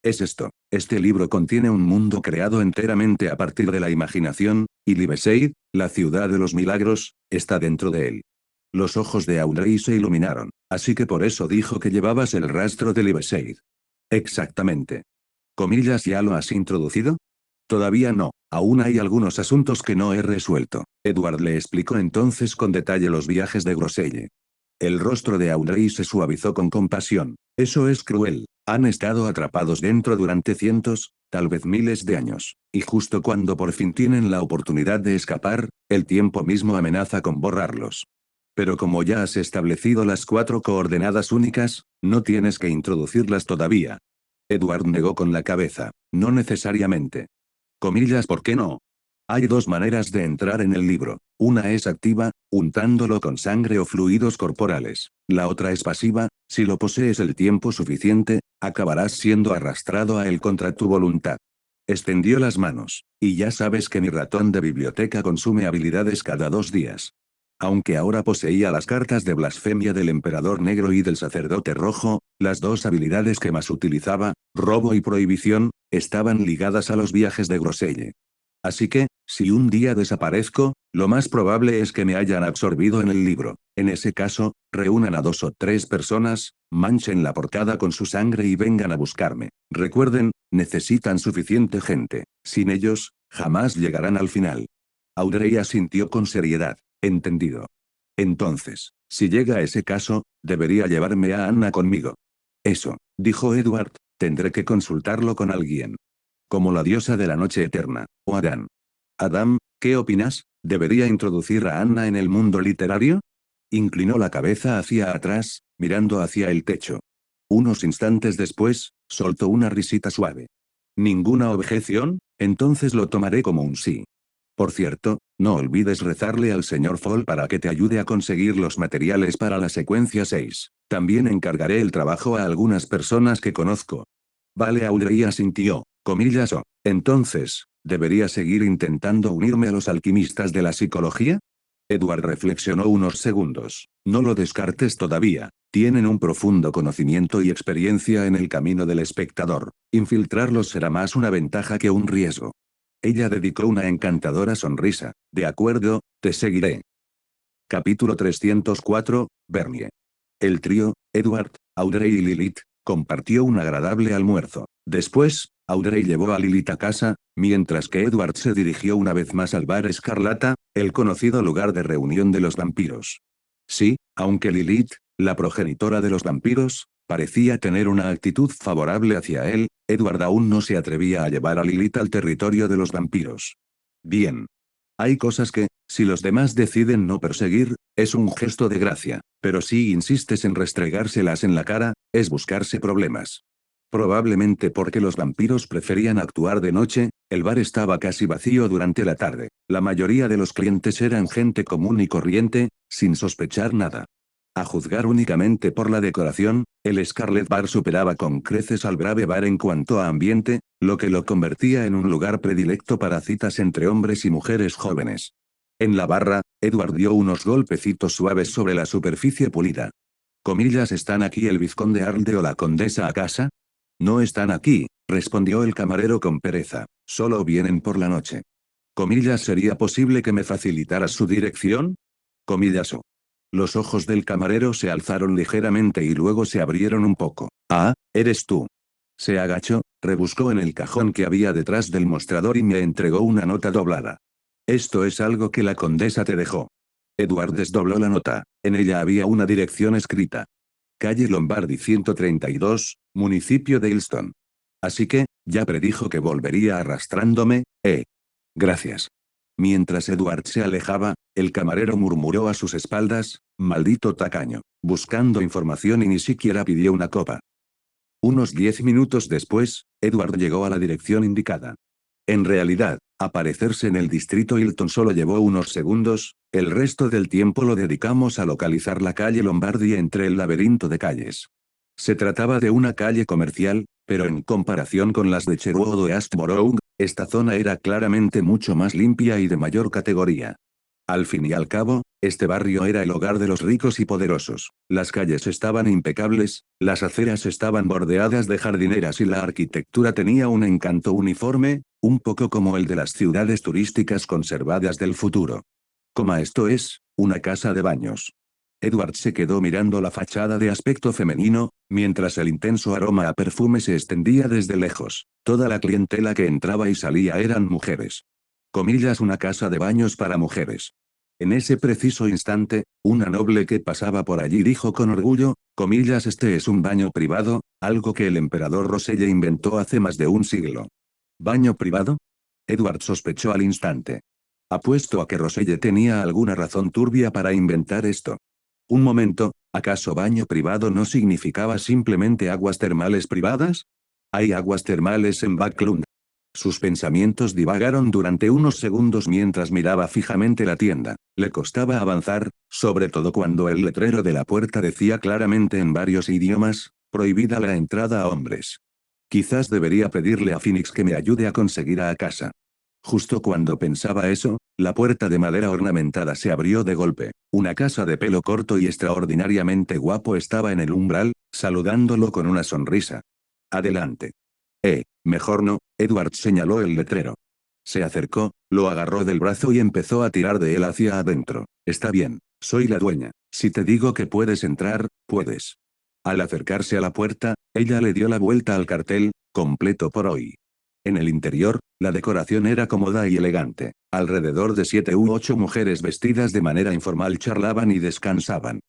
Es esto, este libro contiene un mundo creado enteramente a partir de la imaginación, y Libeseid, la ciudad de los milagros, está dentro de él. Los ojos de Audrey se iluminaron, así que por eso dijo que llevabas el rastro de Libeseid. Exactamente. ¿Comillas ya lo has introducido? Todavía no, aún hay algunos asuntos que no he resuelto. Edward le explicó entonces con detalle los viajes de Groselle. El rostro de Audrey se suavizó con compasión. Eso es cruel. Han estado atrapados dentro durante cientos, tal vez miles de años, y justo cuando por fin tienen la oportunidad de escapar, el tiempo mismo amenaza con borrarlos. Pero como ya has establecido las 4 coordenadas únicas, no tienes que introducirlas todavía. Edward negó con la cabeza. No necesariamente. Comillas, ¿por qué no? Hay 2 maneras de entrar en el libro. Una es activa, untándolo con sangre o fluidos corporales. La otra es pasiva, si lo posees el tiempo suficiente, acabarás siendo arrastrado a él contra tu voluntad. Extendió las manos. Y ya sabes que mi ratón de biblioteca consume habilidades cada 2 días. Aunque ahora poseía las cartas de blasfemia del emperador negro y del sacerdote rojo, las 2 habilidades que más utilizaba, robo y prohibición, estaban ligadas a los viajes de Groselle. Así que, si un día desaparezco, lo más probable es que me hayan absorbido en el libro. En ese caso, reúnan a 2 o 3 personas, manchen la portada con su sangre y vengan a buscarme. Recuerden, necesitan suficiente gente. Sin ellos, jamás llegarán al final. Audrey asintió con seriedad. Entendido. Entonces, si llega ese caso, debería llevarme a Anna conmigo. Eso, dijo Edward, tendré que consultarlo con alguien. Como la diosa de la noche eterna, o Adán. Adam, ¿qué opinas? ¿Debería introducir a Anna en el mundo literario? Inclinó la cabeza hacia atrás, mirando hacia el techo. Unos instantes después, soltó una risita suave. ¿Ninguna objeción? Entonces lo tomaré como un sí. Por cierto, no olvides rezarle al señor Fall para que te ayude a conseguir los materiales para la secuencia 6. También encargaré el trabajo a algunas personas que conozco. Vale, Audrey asintió, comillas o. Entonces, ¿debería seguir intentando unirme a los alquimistas de la psicología? Edward reflexionó unos segundos. No lo descartes todavía. Tienen un profundo conocimiento y experiencia en el camino del espectador. Infiltrarlos será más una ventaja que un riesgo. Ella dedicó una encantadora sonrisa. De acuerdo, te seguiré. Capítulo 304, Bernie. El trío, Edward, Audrey y Lilith, compartió un agradable almuerzo. Después, Audrey llevó a Lilith a casa, mientras que Edward se dirigió una vez más al bar Escarlata, el conocido lugar de reunión de los vampiros. Sí, aunque Lilith, la progenitora de los vampiros, parecía tener una actitud favorable hacia él, Edward aún no se atrevía a llevar a Lilith al territorio de los vampiros. Bien. Hay cosas que, si los demás deciden no perseguir, es un gesto de gracia, pero si insistes en restregárselas en la cara, es buscarse problemas. Probablemente porque los vampiros preferían actuar de noche, el bar estaba casi vacío durante la tarde. La mayoría de los clientes eran gente común y corriente, sin sospechar nada. A juzgar únicamente por la decoración, el Scarlet Bar superaba con creces al Brave Bar en cuanto a ambiente, lo que lo convertía en un lugar predilecto para citas entre hombres y mujeres jóvenes. En la barra, Edward dio unos golpecitos suaves sobre la superficie pulida. Comillas, ¿están aquí el vizconde Arlde o la condesa a casa? No están aquí, respondió el camarero con pereza. Solo vienen por la noche. Comillas, ¿sería posible que me facilitaras su dirección? Comillas o. Los ojos del camarero se alzaron ligeramente y luego se abrieron un poco. Ah, eres tú. Se agachó, rebuscó en el cajón que había detrás del mostrador y me entregó una nota doblada. Esto es algo que la condesa te dejó. Edward desdobló la nota. En ella había una dirección escrita. Calle Lombardi 132, municipio de Hillston. Así que, ya predijo que volvería arrastrándome, Gracias. Mientras Edward se alejaba, el camarero murmuró a sus espaldas, maldito tacaño, buscando información y ni siquiera pidió una copa. Unos 10 minutos después, Edward llegó a la dirección indicada. En realidad, aparecerse en el distrito Hilton solo llevó unos segundos, el resto del tiempo lo dedicamos a localizar la calle Lombardi entre el laberinto de calles. Se trataba de una calle comercial, pero en comparación con las de Sherwood o Ashborough, esta zona era claramente mucho más limpia y de mayor categoría. Al fin y al cabo, este barrio era el hogar de los ricos y poderosos. Las calles estaban impecables, las aceras estaban bordeadas de jardineras y la arquitectura tenía un encanto uniforme, un poco como el de las ciudades turísticas conservadas del futuro. Como esto es, una casa de baños. Edward se quedó mirando la fachada de aspecto femenino, mientras el intenso aroma a perfume se extendía desde lejos. Toda la clientela que entraba y salía eran mujeres. Comillas, una casa de baños para mujeres. En ese preciso instante, una noble que pasaba por allí dijo con orgullo, comillas, este es un baño privado, algo que el emperador Roselle inventó hace más de un siglo. ¿Baño privado? Edward sospechó al instante. Apuesto a que Roselle tenía alguna razón turbia para inventar esto. Un momento, ¿acaso baño privado no significaba simplemente aguas termales privadas? ¿Hay aguas termales en Backlund? Sus pensamientos divagaron durante unos segundos mientras miraba fijamente la tienda. Le costaba avanzar, sobre todo cuando el letrero de la puerta decía claramente en varios idiomas, prohibida la entrada a hombres. Quizás debería pedirle a Phoenix que me ayude a conseguir a casa. Justo cuando pensaba eso, la puerta de madera ornamentada se abrió de golpe. Una casa de pelo corto y extraordinariamente guapo estaba en el umbral, saludándolo con una sonrisa. Adelante. Mejor no, Edward señaló el letrero. Se acercó, lo agarró del brazo y empezó a tirar de él hacia adentro. Está bien, soy la dueña. Si te digo que puedes entrar, puedes. Al acercarse a la puerta, ella le dio la vuelta al cartel, completo por hoy. En el interior, la decoración era cómoda y elegante. Alrededor de 7 u 8 mujeres vestidas de manera informal charlaban y descansaban.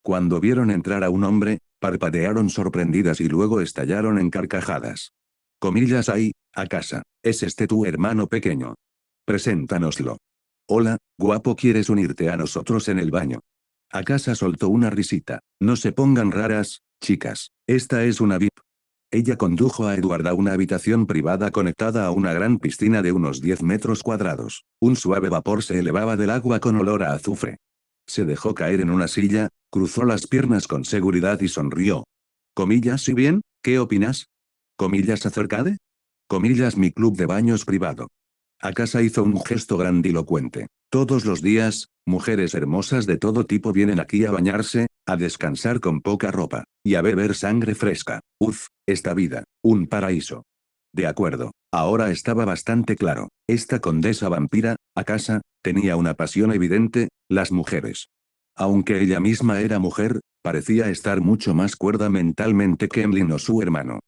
Cuando vieron entrar a un hombre, parpadearon sorprendidas y luego estallaron en carcajadas. Comillas, ahí, a casa. ¿Es este tu hermano pequeño? Preséntanoslo. Hola, guapo, ¿quieres unirte a nosotros en el baño? A casa soltó una risita. No se pongan raras, chicas. Esta es una VIP. Ella condujo a Edward a una habitación privada conectada a una gran piscina de unos 10 metros cuadrados. Un suave vapor se elevaba del agua con olor a azufre. Se dejó caer en una silla, cruzó las piernas con seguridad y sonrió. Comillas, ¿y bien? ¿Qué opinas? Comillas, acerca de. Comillas, mi club de baños privado. Akasa hizo un gesto grandilocuente. Todos los días, mujeres hermosas de todo tipo vienen aquí a bañarse, a descansar con poca ropa, y a beber sangre fresca. Uf, esta vida, un paraíso. De acuerdo, ahora estaba bastante claro. Esta condesa vampira, Akasa, tenía una pasión evidente, las mujeres. Aunque ella misma era mujer, parecía estar mucho más cuerda mentalmente que Emlyn o su hermano.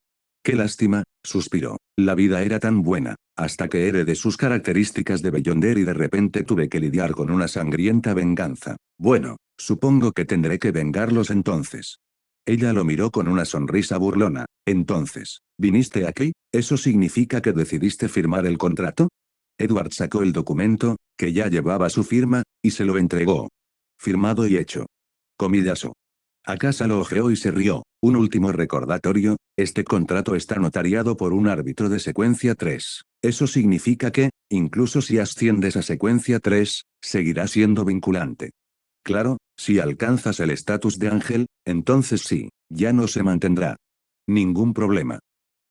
Qué lástima, suspiró. La vida era tan buena, hasta que heredé sus características de Beyonder y de repente tuve que lidiar con una sangrienta venganza. Bueno, supongo que tendré que vengarlos entonces. Ella lo miró con una sonrisa burlona. Entonces, ¿viniste aquí? ¿Eso significa que decidiste firmar el contrato? Edward sacó el documento, que ya llevaba su firma, y se lo entregó. Firmado y hecho. Comillazo. Akasa lo ojeó y se rió. Un último recordatorio, este contrato está notariado por un árbitro de secuencia 3. Eso significa que, incluso si asciendes a secuencia 3, seguirá siendo vinculante. Claro, si alcanzas el estatus de ángel, entonces sí, ya no se mantendrá. Ningún problema.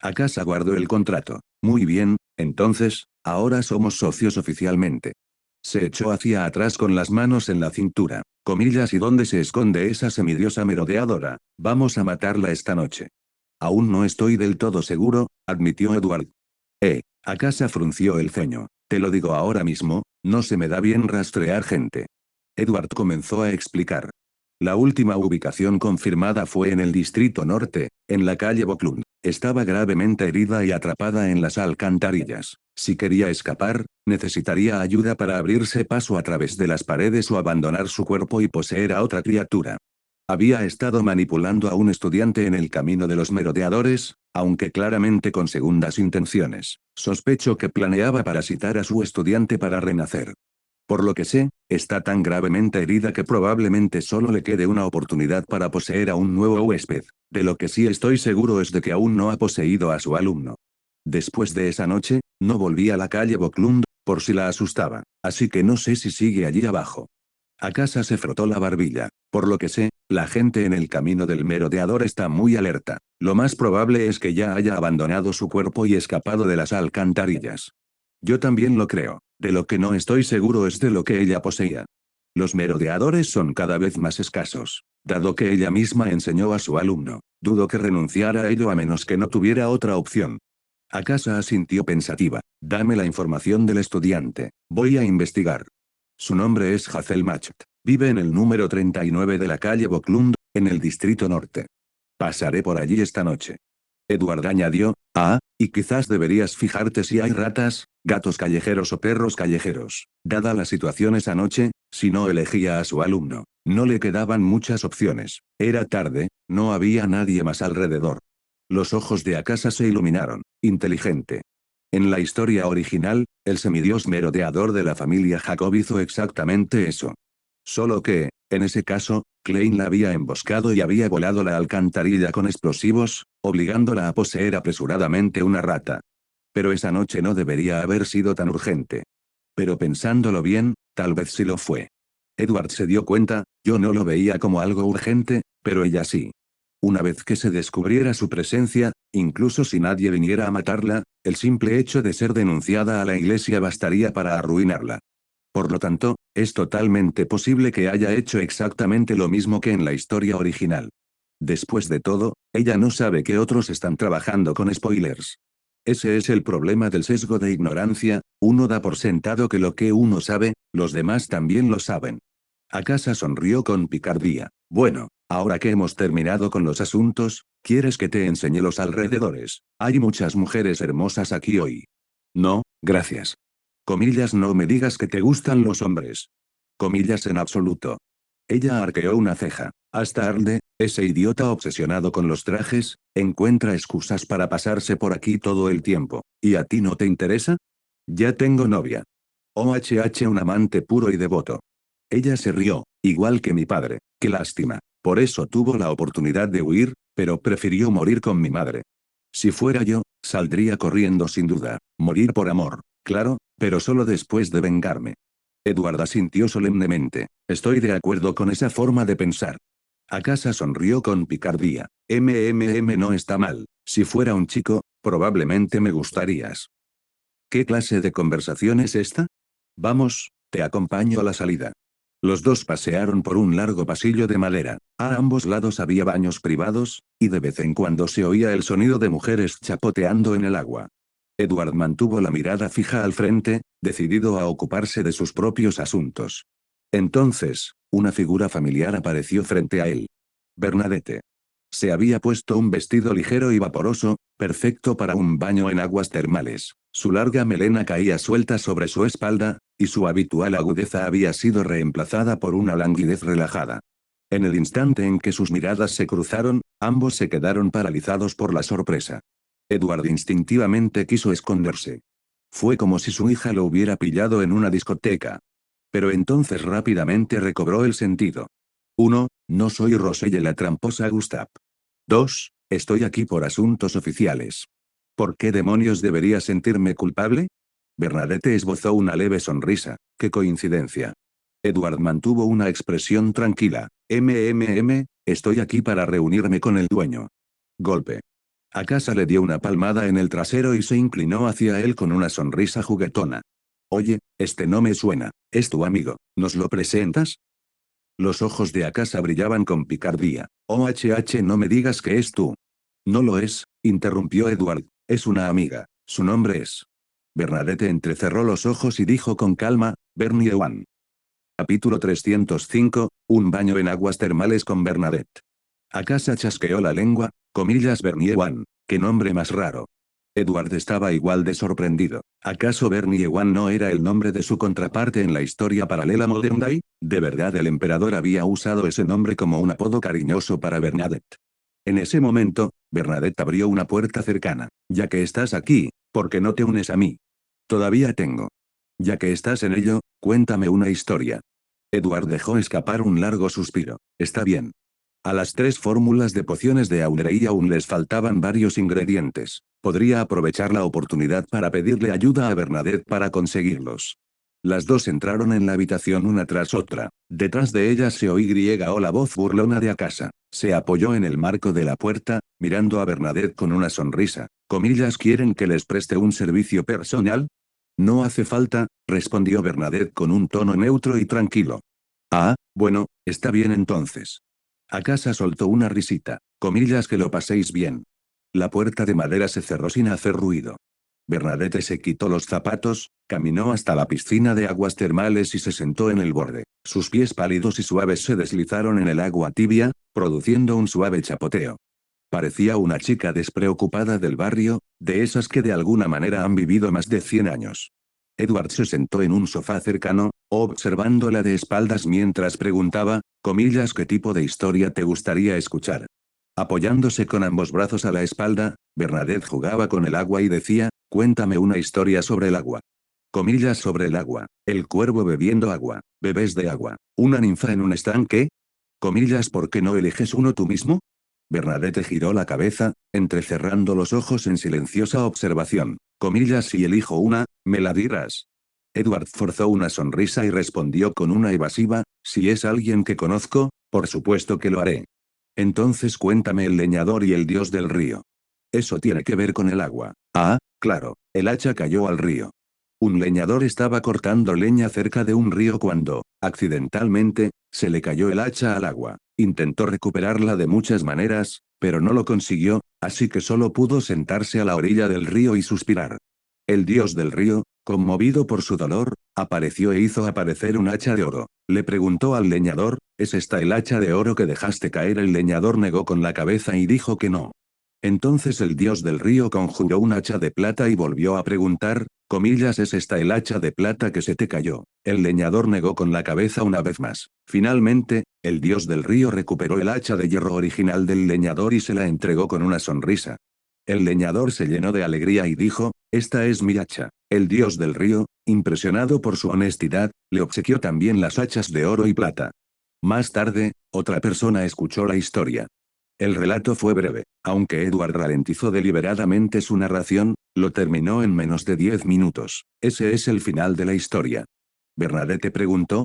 Akasa guardó el contrato. Muy bien, entonces, ahora somos socios oficialmente. Se echó hacia atrás con las manos en la cintura. Comillas, ¿y dónde se esconde esa semidiosa merodeadora? Vamos a matarla esta noche. Aún no estoy del todo seguro, admitió Edward. Akasa frunció el ceño. Te lo digo ahora mismo, no se me da bien rastrear gente. Edward comenzó a explicar. La última ubicación confirmada fue en el Distrito Norte, en la calle Boklund. Estaba gravemente herida y atrapada en las alcantarillas. Si quería escapar, necesitaría ayuda para abrirse paso a través de las paredes o abandonar su cuerpo y poseer a otra criatura. Había estado manipulando a un estudiante en el camino de los merodeadores, aunque claramente con segundas intenciones. Sospecho que planeaba parasitar a su estudiante para renacer. Por lo que sé, está tan gravemente herida que probablemente solo le quede una oportunidad para poseer a un nuevo huésped. De lo que sí estoy seguro es de que aún no ha poseído a su alumno. Después de esa noche, no volví a la calle Boklund, por si la asustaba, así que no sé si sigue allí abajo. Akasa se frotó la barbilla. Por lo que sé, la gente en el camino del merodeador está muy alerta. Lo más probable es que ya haya abandonado su cuerpo y escapado de las alcantarillas. Yo también lo creo. De lo que no estoy seguro es de lo que ella poseía. Los merodeadores son cada vez más escasos. Dado que ella misma enseñó a su alumno, dudo que renunciara a ello a menos que no tuviera otra opción. Akasa asintió pensativa. Dame la información del estudiante. Voy a investigar. Su nombre es Hazel Macht. Vive en el número 39 de la calle Boklund, en el distrito norte. Pasaré por allí esta noche. Edward añadió, y quizás deberías fijarte si hay ratas, gatos callejeros o perros callejeros. Dada la situación esa noche, si no elegía a su alumno, no le quedaban muchas opciones. Era tarde, no había nadie más alrededor. Los ojos de Akasa se iluminaron. Inteligente. En la historia original, el semidios merodeador de la familia Jacob hizo exactamente eso. Solo que, en ese caso, Klein la había emboscado y había volado la alcantarilla con explosivos, obligándola a poseer apresuradamente una rata. Pero esa noche no debería haber sido tan urgente. Pero pensándolo bien, tal vez sí lo fue. Edward se dio cuenta, yo no lo veía como algo urgente, pero ella sí. Una vez que se descubriera su presencia, incluso si nadie viniera a matarla, el simple hecho de ser denunciada a la iglesia bastaría para arruinarla. Por lo tanto, es totalmente posible que haya hecho exactamente lo mismo que en la historia original. Después de todo, ella no sabe que otros están trabajando con spoilers. Ese es el problema del sesgo de ignorancia, uno da por sentado que lo que uno sabe, los demás también lo saben. Akasa sonrió con picardía. Bueno, ahora que hemos terminado con los asuntos, ¿quieres que te enseñe los alrededores? Hay muchas mujeres hermosas aquí hoy. No, gracias. Comillas, no me digas que te gustan los hombres. Comillas en absoluto. Ella arqueó una ceja. Hasta Arde, ese idiota obsesionado con los trajes, encuentra excusas para pasarse por aquí todo el tiempo. ¿Y a ti no te interesa? Ya tengo novia. OHH, un amante puro y devoto. Ella se rió, igual que mi padre. Qué lástima. Por eso tuvo la oportunidad de huir, pero prefirió morir con mi madre. Si fuera yo, saldría corriendo sin duda. Morir por amor, claro, pero solo después de vengarme. Edward asintió solemnemente. Estoy de acuerdo con esa forma de pensar. Akasa sonrió con picardía. No está mal. Si fuera un chico, probablemente me gustarías. ¿Qué clase de conversación es esta? Vamos, te acompaño a la salida. Los dos pasearon por un largo pasillo de madera. A ambos lados había baños privados, y de vez en cuando se oía el sonido de mujeres chapoteando en el agua. Edward mantuvo la mirada fija al frente, decidido a ocuparse de sus propios asuntos. Entonces, una figura familiar apareció frente a él. Bernadette. Se había puesto un vestido ligero y vaporoso, perfecto para un baño en aguas termales. Su larga melena caía suelta sobre su espalda, y su habitual agudeza había sido reemplazada por una languidez relajada. En el instante en que sus miradas se cruzaron, ambos se quedaron paralizados por la sorpresa. Edward instintivamente quiso esconderse. Fue como si su hija lo hubiera pillado en una discoteca. Pero entonces rápidamente recobró el sentido. 1. No soy Roselle la tramposa Gustav. 2. Estoy aquí por asuntos oficiales. ¿Por qué demonios debería sentirme culpable? Bernadette esbozó una leve sonrisa. ¡Qué coincidencia! Edward mantuvo una expresión tranquila. Estoy aquí para reunirme con el dueño. Golpe. Akasa le dio una palmada en el trasero y se inclinó hacia él con una sonrisa juguetona. Oye, este no me suena. Es tu amigo. ¿Nos lo presentas? Los ojos de Akasa brillaban con picardía. OHH, no me digas que es tú. No lo es, interrumpió Edward. Es una amiga. Su nombre es. Bernadette entrecerró los ojos y dijo con calma, Bernie Ewan. Capítulo 305, un baño en aguas termales con Bernadette. Akasa chasqueó la lengua, comillas Bernie Ewan. Qué nombre más raro. Edward estaba igual de sorprendido. ¿Acaso Bernie Ewan no era el nombre de su contraparte en la historia paralela Modern Day? ¿De verdad el emperador había usado ese nombre como un apodo cariñoso para Bernadette? En ese momento, Bernadette abrió una puerta cercana. Ya que estás aquí, ¿por qué no te unes a mí? Todavía tengo. Ya que estás en ello, cuéntame una historia. Edward dejó escapar un largo suspiro. Está bien. A las 3 fórmulas de pociones de Audrey aún les faltaban varios ingredientes. Podría aprovechar la oportunidad para pedirle ayuda a Bernadette para conseguirlos. Las dos entraron en la habitación una tras otra. Detrás de ellas se oía la voz burlona de Akasa. Se apoyó en el marco de la puerta, mirando a Bernadette con una sonrisa. ¿Quieren que les preste un servicio personal? No hace falta, respondió Bernadette con un tono neutro y tranquilo. Ah, bueno, está bien entonces. Akasa soltó una risita. Que lo paséis bien. La puerta de madera se cerró sin hacer ruido. Bernadette se quitó los zapatos, caminó hasta la piscina de aguas termales y se sentó en el borde. Sus pies pálidos y suaves se deslizaron en el agua tibia, produciendo un suave chapoteo. Parecía una chica despreocupada del barrio, de esas que de alguna manera han vivido más de 100 años. Edward se sentó en un sofá cercano, observándola de espaldas mientras preguntaba, ¿qué tipo de historia te gustaría escuchar? Apoyándose con ambos brazos a la espalda, Bernadette jugaba con el agua y decía, cuéntame una historia sobre el agua. Sobre el agua. El cuervo bebiendo agua. Bebés de agua. Una ninfa en un estanque. ¿por qué no eliges uno tú mismo? Bernadette giró la cabeza, entrecerrando los ojos en silenciosa observación. Si elijo una, ¿me la dirás? Edward forzó una sonrisa y respondió con una evasiva, si es alguien que conozco, por supuesto que lo haré. Entonces cuéntame el leñador y el dios del río. Eso tiene que ver con el agua. Ah, claro, el hacha cayó al río. Un leñador estaba cortando leña cerca de un río cuando, accidentalmente, se le cayó el hacha al agua. Intentó recuperarla de muchas maneras, pero no lo consiguió, así que solo pudo sentarse a la orilla del río y suspirar. El dios del río, conmovido por su dolor, apareció e hizo aparecer un hacha de oro. Le preguntó al leñador, ¿es esta el hacha de oro que dejaste caer? El leñador negó con la cabeza y dijo que no. Entonces el dios del río conjuró un hacha de plata y volvió a preguntar, ¿es esta el hacha de plata que se te cayó? El leñador negó con la cabeza una vez más. Finalmente, el dios del río recuperó el hacha de hierro original del leñador y se la entregó con una sonrisa. El leñador se llenó de alegría y dijo, esta es mi hacha. El dios del río, impresionado por su honestidad, le obsequió también las hachas de oro y plata. Más tarde, otra persona escuchó la historia. El relato fue breve, aunque Edward ralentizó deliberadamente su narración, lo terminó en menos de 10 minutos. Ese es el final de la historia. Bernadette preguntó,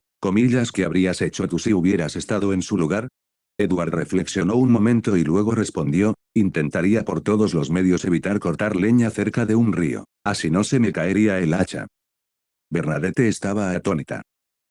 ¿qué habrías hecho tú si hubieras estado en su lugar? Edward reflexionó un momento y luego respondió, intentaría por todos los medios evitar cortar leña cerca de un río, así no se me caería el hacha. Bernadette estaba atónita.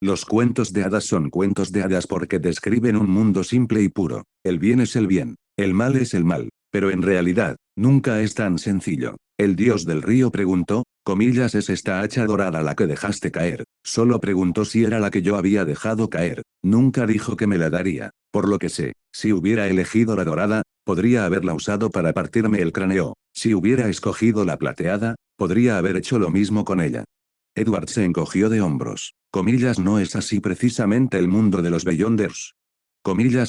Los cuentos de hadas son cuentos de hadas porque describen un mundo simple y puro. El bien es el bien, el mal es el mal, pero en realidad, nunca es tan sencillo. El dios del río preguntó, ¿es esta hacha dorada la que dejaste caer? Solo preguntó si era la que yo había dejado caer. Nunca dijo que me la daría. Por lo que sé, si hubiera elegido la dorada, podría haberla usado para partirme el cráneo. Si hubiera escogido la plateada, podría haber hecho lo mismo con ella. Edward se encogió de hombros. No es así precisamente el mundo de los Beyonders.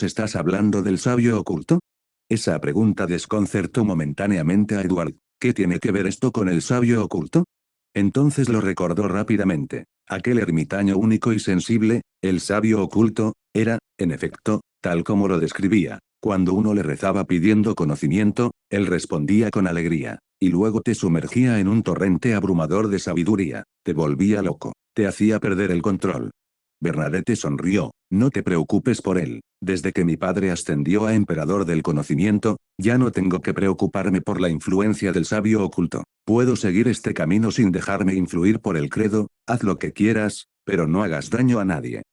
¿Estás hablando del sabio oculto? Esa pregunta desconcertó momentáneamente a Edward. ¿Qué tiene que ver esto con el sabio oculto? Entonces lo recordó rápidamente. Aquel ermitaño único y sensible, el sabio oculto, era, en efecto, tal como lo describía. Cuando uno le rezaba pidiendo conocimiento, él respondía con alegría. Y luego te sumergía en un torrente abrumador de sabiduría. Te volvía loco. Te hacía perder el control. Bernadette sonrió. No te preocupes por él. Desde que mi padre ascendió a emperador del conocimiento, ya no tengo que preocuparme por la influencia del sabio oculto. Puedo seguir este camino sin dejarme influir por el credo, haz lo que quieras, pero no hagas daño a nadie.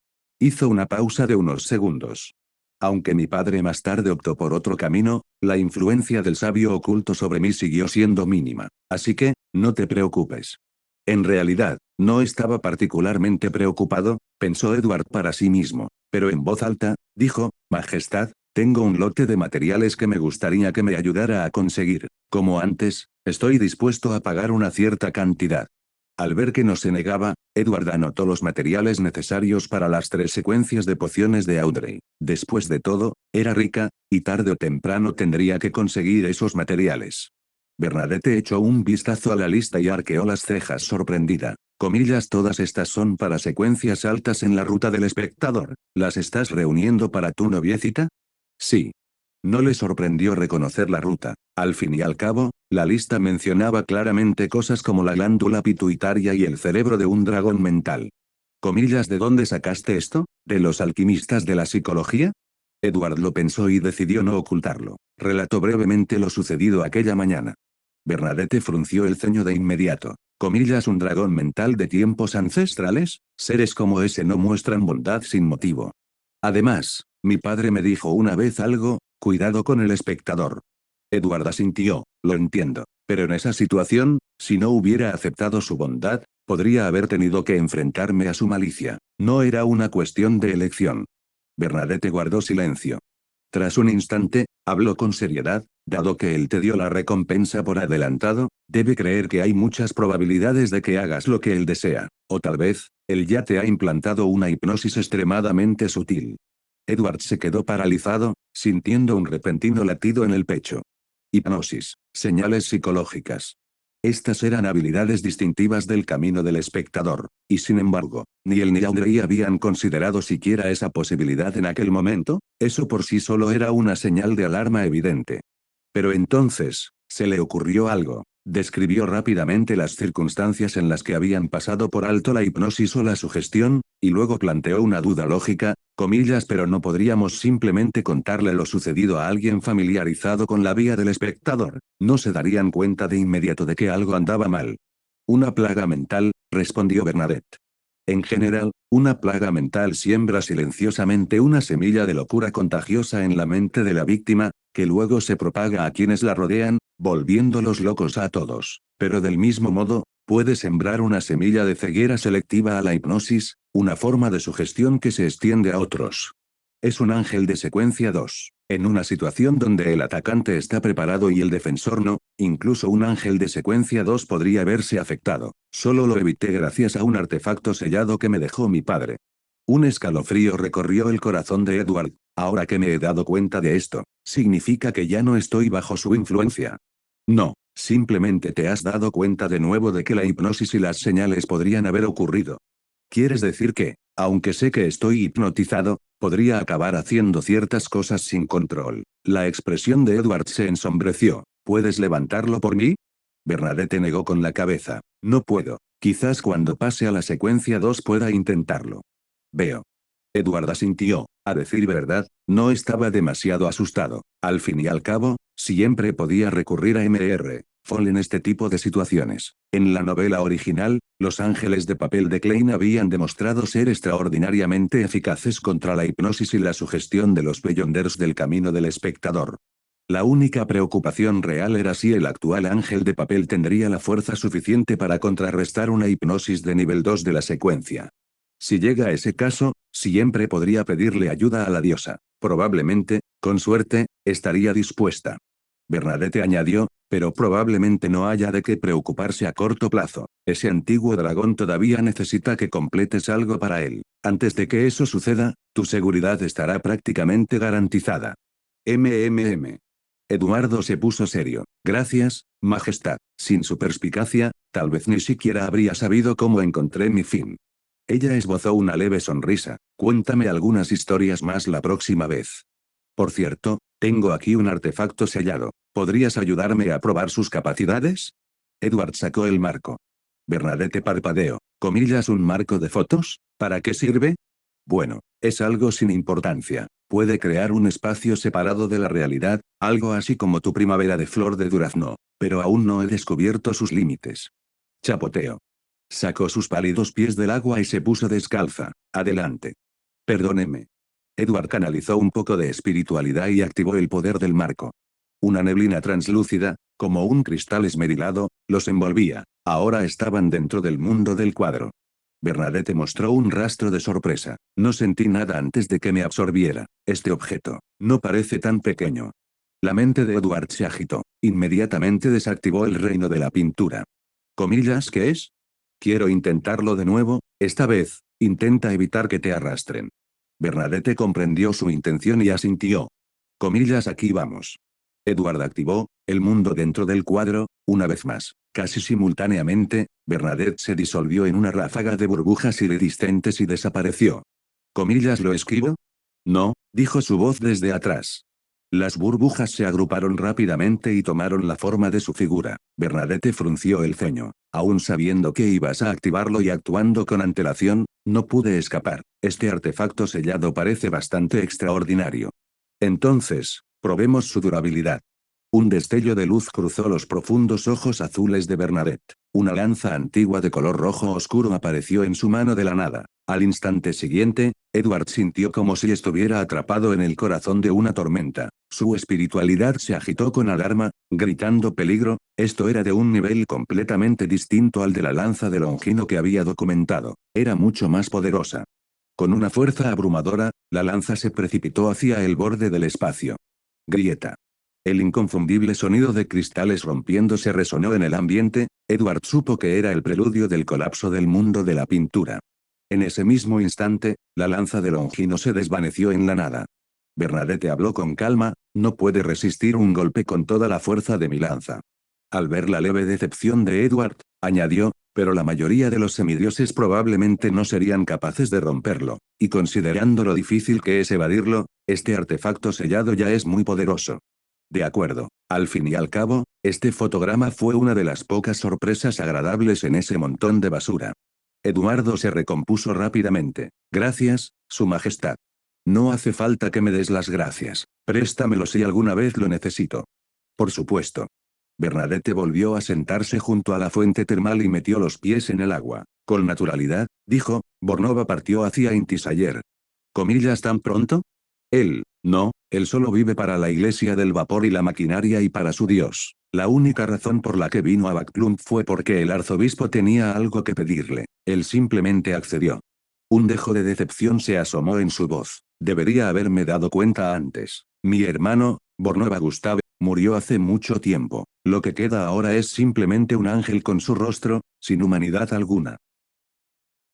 Hizo una pausa de unos segundos. Aunque mi padre más tarde optó por otro camino, la influencia del sabio oculto sobre mí siguió siendo mínima. Así que, no te preocupes. En realidad, no estaba particularmente preocupado, pensó Edward para sí mismo, pero en voz alta, dijo, Majestad, tengo un lote de materiales que me gustaría que me ayudara a conseguir. Como antes, estoy dispuesto a pagar una cierta cantidad. Al ver que no se negaba, Edward anotó los materiales necesarios para las 3 secuencias de pociones de Audrey. Después de todo, era rica, y tarde o temprano tendría que conseguir esos materiales. Bernadette echó un vistazo a la lista y arqueó las cejas sorprendida. Todas estas son para secuencias altas en la ruta del espectador. ¿Las estás reuniendo para tu noviecita? Sí. No le sorprendió reconocer la ruta. Al fin y al cabo, La lista mencionaba claramente cosas como la glándula pituitaria y el cerebro de un dragón mental. Comillas, ¿de dónde sacaste esto? ¿De los alquimistas de la psicología? Edward lo pensó y decidió no ocultarlo. Relató brevemente lo sucedido aquella mañana. Bernadette frunció el ceño de inmediato. Comillas, un dragón mental de tiempos ancestrales, seres como ese no muestran bondad sin motivo. Además, mi padre me dijo una vez algo, cuidado con el espectador. Edward asintió, lo entiendo, pero en esa situación, si no hubiera aceptado su bondad, podría haber tenido que enfrentarme a su malicia. No era una cuestión de elección. Bernadette guardó silencio. Tras un instante, habló con seriedad, dado que él te dio la recompensa por adelantado, debe creer que hay muchas probabilidades de que hagas lo que él desea, o tal vez, él ya te ha implantado una hipnosis extremadamente sutil. Edward se quedó paralizado, sintiendo un repentino latido en el pecho. Hipnosis, señales psicológicas. Estas eran habilidades distintivas del camino del espectador, y sin embargo, ni él ni Audrey habían considerado siquiera esa posibilidad en aquel momento, eso por sí solo era una señal de alarma evidente. Pero entonces, se le ocurrió algo. Describió rápidamente las circunstancias en las que habían pasado por alto la hipnosis o la sugestión, y luego planteó una duda lógica, comillas, pero no podríamos simplemente contarle lo sucedido a alguien familiarizado con la vía del espectador, no se darían cuenta de inmediato de que algo andaba mal. Una plaga mental, respondió Bernadette. En general, una plaga mental siembra silenciosamente una semilla de locura contagiosa en la mente de la víctima, que luego se propaga a quienes la rodean, volviéndolos locos a todos. Pero del mismo modo, puede sembrar una semilla de ceguera selectiva a la hipnosis, una forma de sugestión que se extiende a otros. Es un ángel de secuencia 2. En una situación donde el atacante está preparado y el defensor no, incluso un ángel de secuencia 2 podría verse afectado. Solo lo evité gracias a un artefacto sellado que me dejó mi padre. Un escalofrío recorrió el corazón de Edward. Ahora que me he dado cuenta de esto, significa que ya no estoy bajo su influencia. No, simplemente te has dado cuenta de nuevo de que la hipnosis y las señales podrían haber ocurrido. ¿Quieres decir que, aunque sé que estoy hipnotizado, podría acabar haciendo ciertas cosas sin control? La expresión de Edward se ensombreció. ¿Puedes levantarlo por mí? Bernadette negó con la cabeza. No puedo. Quizás cuando pase a la secuencia 2 pueda intentarlo. Veo. Edward asintió. A decir verdad, no estaba demasiado asustado. Al fin y al cabo, siempre podía recurrir a Mr. Fall en este tipo de situaciones. En la novela original, los ángeles de papel de Klein habían demostrado ser extraordinariamente eficaces contra la hipnosis y la sugestión de los Beyonders del camino del espectador. La única preocupación real era si el actual ángel de papel tendría la fuerza suficiente para contrarrestar una hipnosis de nivel 2 de la secuencia. Si llega a ese caso, siempre podría pedirle ayuda a la diosa. Probablemente, con suerte, estaría dispuesta. Bernadette añadió, pero probablemente no haya de qué preocuparse a corto plazo. Ese antiguo dragón todavía necesita que completes algo para él. Antes de que eso suceda, tu seguridad estará prácticamente garantizada. MMM. Eduardo se puso serio. Gracias, Majestad. Sin su perspicacia, tal vez ni siquiera habría sabido cómo encontré mi fin. Ella esbozó una leve sonrisa. Cuéntame algunas historias más la próxima vez. Por cierto, tengo aquí un artefacto sellado. ¿Podrías ayudarme a probar sus capacidades? Edward sacó el marco. Bernadette parpadeó. ¿Comillas un marco de fotos? ¿Para qué sirve? Bueno, es algo sin importancia. Puede crear un espacio separado de la realidad, algo así como tu primavera de flor de durazno, pero aún no he descubierto sus límites. Chapoteo. Sacó sus pálidos pies del agua y se puso descalza. Adelante. Perdóneme. Edward canalizó un poco de espiritualidad y activó el poder del marco. Una neblina translúcida, como un cristal esmerilado, los envolvía. Ahora estaban dentro del mundo del cuadro. Bernadette mostró un rastro de sorpresa. No sentí nada antes de que me absorbiera. Este objeto, no parece tan pequeño. La mente de Edward se agitó. Inmediatamente desactivó el reino de la pintura. ¿Comillas qué es? Quiero intentarlo de nuevo, esta vez, intenta evitar que te arrastren. Bernadette comprendió su intención y asintió. Comillas aquí vamos. Edward activó, el mundo dentro del cuadro, una vez más. Casi simultáneamente, Bernadette se disolvió en una ráfaga de burbujas iridiscentes y desapareció. ¿Comillas lo esquivo? No, dijo su voz desde atrás. Las burbujas se agruparon rápidamente y tomaron la forma de su figura. Bernadette frunció el ceño. Aún sabiendo que ibas a activarlo y actuando con antelación, no pude escapar. Este artefacto sellado parece bastante extraordinario. Entonces, probemos su durabilidad. Un destello de luz cruzó los profundos ojos azules de Bernadette. Una lanza antigua de color rojo oscuro apareció en su mano de la nada. Al instante siguiente, Edward sintió como si estuviera atrapado en el corazón de una tormenta. Su espiritualidad se agitó con alarma, gritando peligro. Esto era de un nivel completamente distinto al de la lanza de Longino que había documentado. Era mucho más poderosa. Con una fuerza abrumadora, la lanza se precipitó hacia el borde del espacio. Grieta. El inconfundible sonido de cristales rompiéndose resonó en el ambiente. Edward supo que era el preludio del colapso del mundo de la pintura. En ese mismo instante, la lanza de Longino se desvaneció en la nada. Bernadette habló con calma, no puede resistir un golpe con toda la fuerza de mi lanza. Al ver la leve decepción de Edward, añadió, pero la mayoría de los semidioses probablemente no serían capaces de romperlo, y considerando lo difícil que es evadirlo, este artefacto sellado ya es muy poderoso. De acuerdo, al fin y al cabo, este fotograma fue una de las pocas sorpresas agradables en ese montón de basura. Eduardo se recompuso rápidamente. Gracias, Su Majestad. No hace falta que me des las gracias. Préstamelo si alguna vez lo necesito. Por supuesto. Bernadette volvió a sentarse junto a la fuente termal y metió los pies en el agua. Con naturalidad, dijo, Bornova partió hacia Intis ayer. ¿Comillas tan pronto? Él solo vive para la iglesia del vapor y la maquinaria y para su dios. La única razón por la que vino a Backlund fue porque el arzobispo tenía algo que pedirle. Él simplemente accedió. Un dejo de decepción se asomó en su voz. Debería haberme dado cuenta antes. Mi hermano, Bornova Gustave, murió hace mucho tiempo. Lo que queda ahora es simplemente un ángel con su rostro, sin humanidad alguna.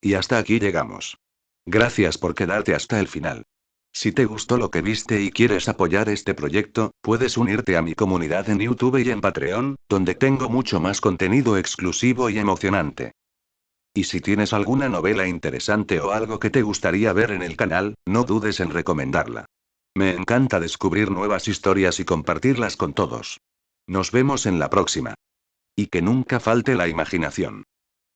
Y hasta aquí llegamos. Gracias por quedarte hasta el final. Si te gustó lo que viste y quieres apoyar este proyecto, puedes unirte a mi comunidad en YouTube y en Patreon, donde tengo mucho más contenido exclusivo y emocionante. Y si tienes alguna novela interesante o algo que te gustaría ver en el canal, no dudes en recomendarla. Me encanta descubrir nuevas historias y compartirlas con todos. Nos vemos en la próxima. Y que nunca falte la imaginación.